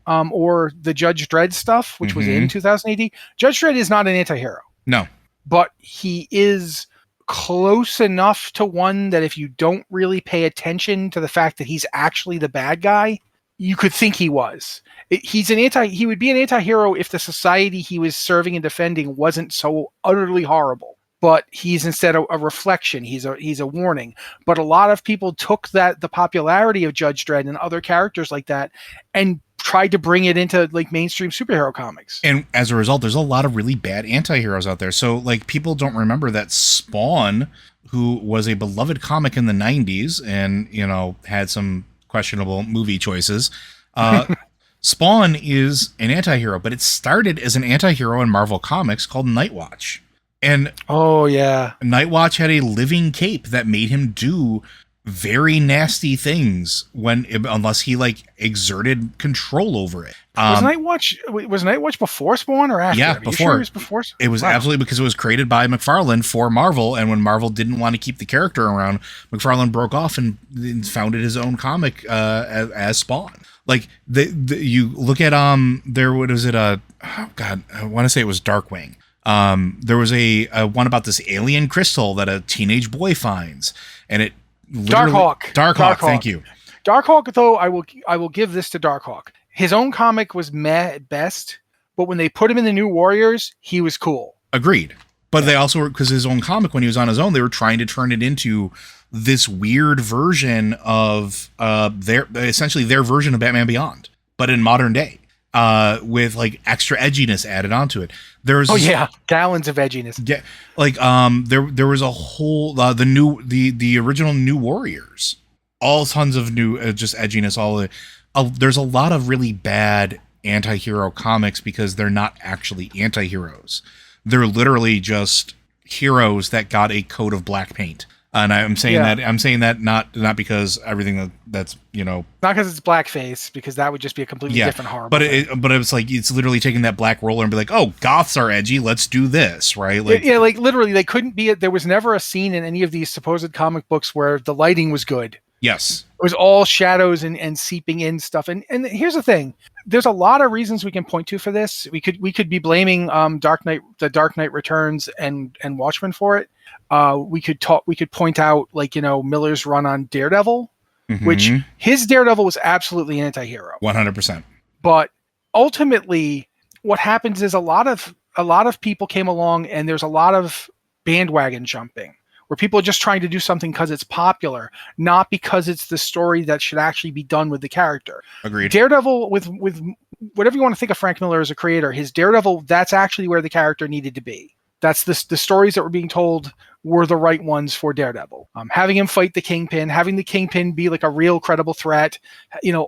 or the Judge Dredd stuff, which was in 2000 AD, Judge Dredd is not an anti-hero. No. But he is close enough to one that if you don't really pay attention to the fact that he's actually the bad guy, you could think he was. He would be an anti-hero if the society he was serving and defending wasn't so utterly horrible. But he's instead a reflection. He's a warning. But a lot of people took the popularity of Judge Dredd and other characters like that and tried to bring it into like mainstream superhero comics. And as a result, there's a lot of really bad anti-heroes out there. So like people don't remember that Spawn, who was a beloved comic in the 90s and, had some questionable movie choices, Spawn is an anti-hero, but it started as an anti-hero in Marvel Comics called Nightwatch. And Nightwatch had a living cape that made him do very nasty things unless he like exerted control over it. Was Nightwatch before Spawn or after? Yeah, before. Sure it was before. It was absolutely because it was created by McFarlane for Marvel, and when Marvel didn't want to keep the character around, McFarlane broke off and founded his own comic as Spawn. Like you look at I want to say it was Darkwing. There was a one about this alien crystal that a teenage boy finds, and it Darkhawk, thank you. Darkhawk, though, I will give this to Darkhawk. His own comic was meh at best, but when they put him in the New Warriors, he was cool. Agreed. But they also were, because his own comic, when he was on his own, they were trying to turn it into this weird version of their version of Batman Beyond, but in modern day, with like extra edginess added onto it. There's gallons of edginess. Yeah, like there was a whole the original New Warriors, all tons of new just edginess. There's a lot of really bad anti-hero comics because they're not actually anti-heroes. They're literally just heroes that got a coat of black paint. And I'm saying that not because everything that's not because it's blackface, because that would just be a completely different horror. But it's like it's literally taking that black roller and be like, oh, goths are edgy, let's do this, right? Like like literally they couldn't be. There was never a scene in any of these supposed comic books where the lighting was good. Yes, it was all shadows and seeping in stuff. And here's the thing: there's a lot of reasons we can point to for this. We could be blaming the Dark Knight Returns and Watchmen for it. We could point out Miller's run on Daredevil, which his Daredevil was absolutely an anti-hero. 100%. But ultimately what happens is a lot of people came along and there's a lot of bandwagon jumping where people are just trying to do something because it's popular, not because it's the story that should actually be done with the character. Agreed. Daredevil, with whatever you want to think of Frank Miller as a creator, his Daredevil, that's actually where the character needed to be. That's the stories that were being told were the right ones for Daredevil. Having him fight the Kingpin, having the Kingpin be like a real credible threat,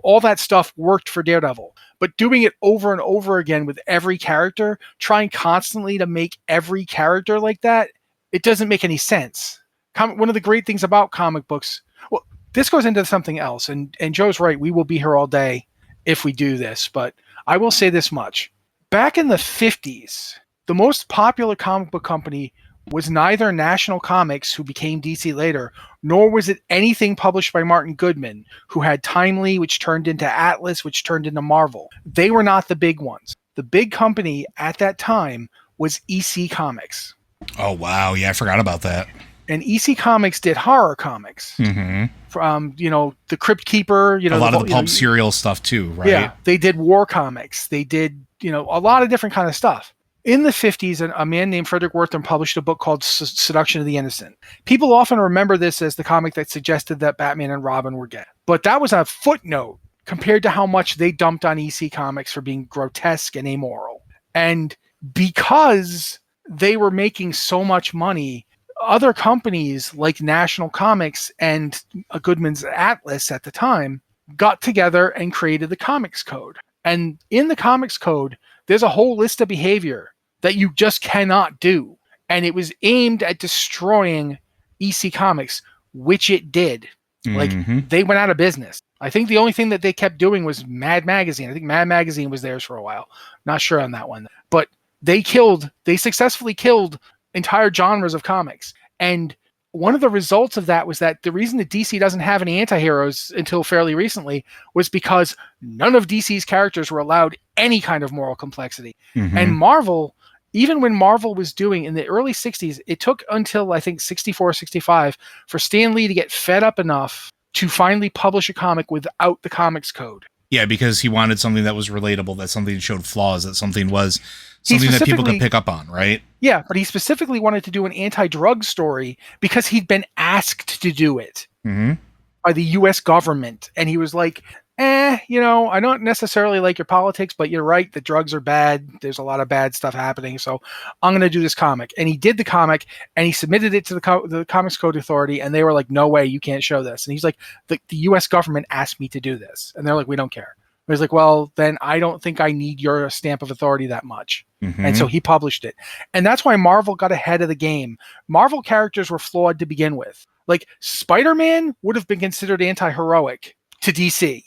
all that stuff worked for Daredevil. But doing it over and over again with every character, trying constantly to make every character like that, it doesn't make any sense. One of the great things about comic books, well, this goes into something else, and Joe's right, we will be here all day if we do this, but I will say this much. Back in the 50s, the most popular comic book company was neither National Comics, who became DC later, nor was it anything published by Martin Goodman, who had Timely, which turned into Atlas, which turned into Marvel. They were not the big ones. The big company at that time was EC Comics. Oh, wow. Yeah, I forgot about that. And EC Comics did horror comics. Mm-hmm. From, the Crypt Keeper. A lot of the pulp serial stuff too, right? Yeah, they did war comics. They did, a lot of different kind of stuff. In the 50s, a man named Frederick Wertham published a book called Seduction of the Innocent. People often remember this as the comic that suggested that Batman and Robin were gay. But that was a footnote compared to how much they dumped on EC Comics for being grotesque and amoral. And because they were making so much money, other companies like National Comics and Goodman's Atlas at the time got together and created the Comics Code. And in the Comics Code, there's a whole list of behavior that you just cannot do. And it was aimed at destroying EC Comics, which it did. Like, they went out of business. I think the only thing that they kept doing was Mad Magazine. I think Mad Magazine was theirs for a while. Not sure on that one. But they successfully killed entire genres of comics. And one of the results of that was that the reason that DC doesn't have any anti-heroes until fairly recently was because none of DC's characters were allowed any kind of moral complexity. And Marvel, even when Marvel was doing in the early 60s, it took until I think 64, 65 for Stan Lee to get fed up enough to finally publish a comic without the Comics Code. Yeah, because he wanted something that was relatable, that something that showed flaws, that something was something that people could pick up on, right? Yeah, but he specifically wanted to do an anti-drug story because he'd been asked to do it by the U.S. government. And he was like, I don't necessarily like your politics, but you're right, the drugs are bad. There's a lot of bad stuff happening, so I'm going to do this comic. And he did the comic, and he submitted it to the Comics Code Authority, and they were like, no way, you can't show this. And he's like, the U.S. government asked me to do this. And they're like, we don't care. And he's like, well, then I don't think I need your stamp of authority that much. And so he published it. And that's why Marvel got ahead of the game. Marvel characters were flawed to begin with. Like, Spider-Man would have been considered anti-heroic to DC.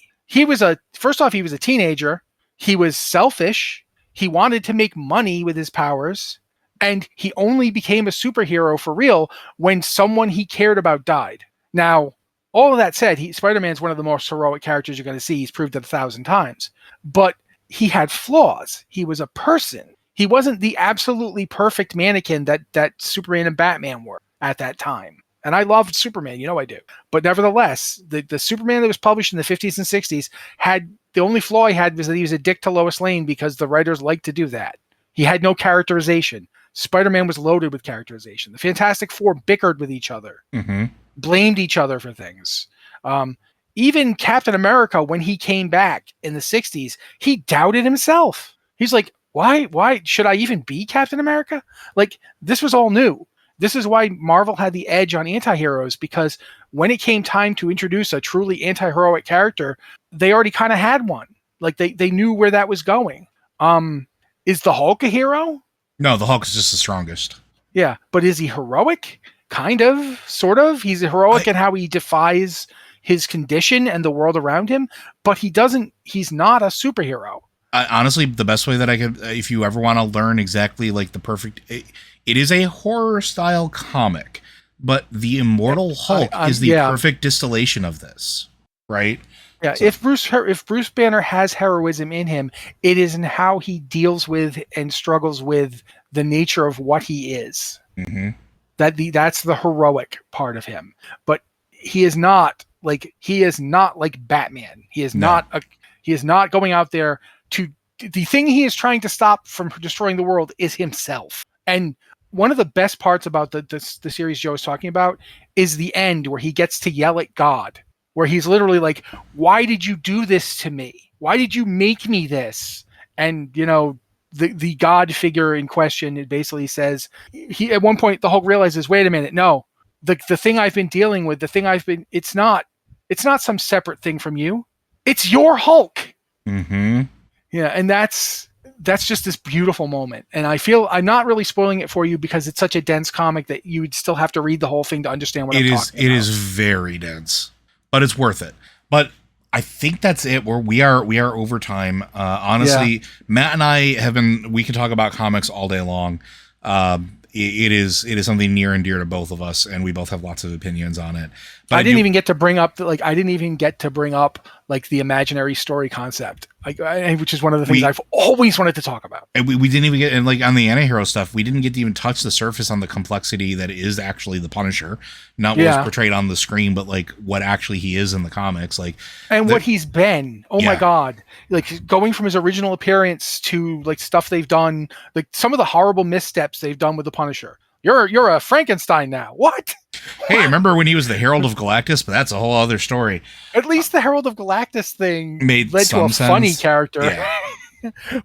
First off, he was a teenager. He was selfish. He wanted to make money with his powers. And he only became a superhero for real when someone he cared about died. Now, all of that said, Spider-Man's one of the most heroic characters you're going to see. He's proved it 1,000 times. But he had flaws. He was a person. He wasn't the absolutely perfect mannequin that Superman and Batman were at that time. And I loved Superman, I do. But nevertheless, the Superman that was published in the 50s and 60s the only flaw he had was that he was a dick to Lois Lane because the writers liked to do that. He had no characterization. Spider-Man was loaded with characterization. The Fantastic Four bickered with each other, blamed each other for things. Even Captain America, when he came back in the 60s, he doubted himself. He's like, why should I even be Captain America? Like, this was all new. This is why Marvel had the edge on anti-heroes, because when it came time to introduce a truly anti-heroic character, they already kind of had one. Like, they knew where that was going. Is the Hulk a hero? No, the Hulk is just the strongest. Yeah, but is he heroic? Kind of, sort of. He's heroic in how he defies his condition and the world around him, but he's not a superhero. Honestly, the best way that I could, if you ever want to learn exactly like the perfect, it is a horror style comic, but the Immortal Hulk is the perfect distillation of this, right? Yeah, so, if Bruce Banner has heroism in him, it is in how he deals with and struggles with the nature of what he is. That's the heroic part of him. But he is not like Batman. He is not going out there to. The thing he is trying to stop from destroying the world is himself. And one of the best parts about the series Joe is talking about is the end where he gets to yell at God, where he's literally like, why did you do this to me? Why did you make me this? And, the God figure in question, it basically says, at one point, the Hulk realizes, wait a minute, no, the thing I've been dealing with, it's not some separate thing from you. It's your Hulk. Yeah. And that's just this beautiful moment. And I feel I'm not really spoiling it for you because it's such a dense comic that you would still have to read the whole thing to understand what I'm talking about. It is very dense, but it's worth it. But I think that's it. We are over time. Honestly, Matt and I we can talk about comics all day long. it is something near and dear to both of us, and we both have lots of opinions on it. But I didn't even get to bring up like the imaginary story concept, which is one of the things I've always wanted to talk about. And we didn't even get, and like on the antihero stuff, we didn't get to even touch the surface on the complexity that is actually the Punisher, not what was portrayed on the screen, but like what actually he is in the comics, like what he's been. Oh my God! Like going from his original appearance to like stuff they've done, like some of the horrible missteps they've done with the Punisher. You're a Frankenstein now. What? Hey, remember when he was the Herald of Galactus? But that's a whole other story. At least the Herald of Galactus thing led to a sense. Funny character. Yeah.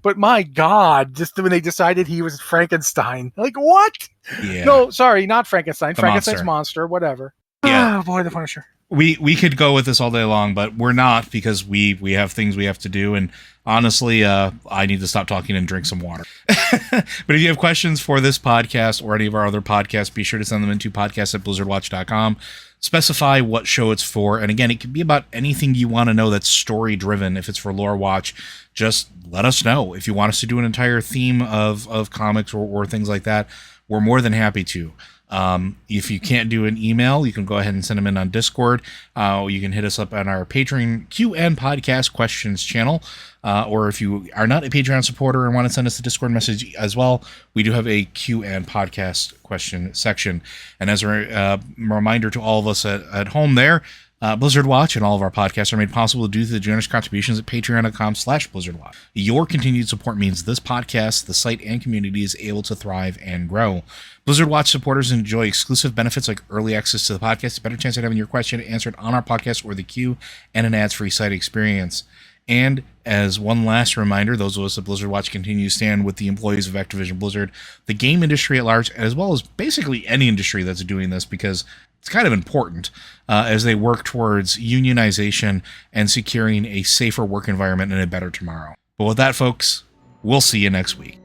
But my God, just when they decided he was Frankenstein. Like, what? Yeah. No, sorry, not Frankenstein. The Frankenstein's monster, whatever. Yeah. Oh, boy, the Punisher. We could go with this all day long, but we're not, because we have things we have to do, and honestly, I need to stop talking and drink some water. But if you have questions for this podcast or any of our other podcasts, be sure to send them into podcast@blizzardwatch.com. Specify what show it's for, and again, it could be about anything you want to know that's story driven. If it's for Lore Watch, just let us know. If you want us to do an entire theme of comics or things like that, we're more than happy to. If you can't do an email, you can go ahead and send them in on Discord. You can hit us up on our Patreon Q&A podcast questions channel. Or if you are not a Patreon supporter and want to send us a Discord message as well, we do have a Q&A podcast question section. And as a reminder to all of us at home there, Blizzard Watch and all of our podcasts are made possible due to the generous contributions at patreon.com/BlizzardWatch. Your continued support means this podcast, the site, and community is able to thrive and grow. Blizzard Watch supporters enjoy exclusive benefits like early access to the podcast, a better chance at having your question answered on our podcast or the queue, and an ads-free site experience. And as one last reminder, those of us at Blizzard Watch continue to stand with the employees of Activision Blizzard, the game industry at large, as well as basically any industry that's doing this, because it's kind of important as they work towards unionization and securing a safer work environment and a better tomorrow. But with that, folks, we'll see you next week.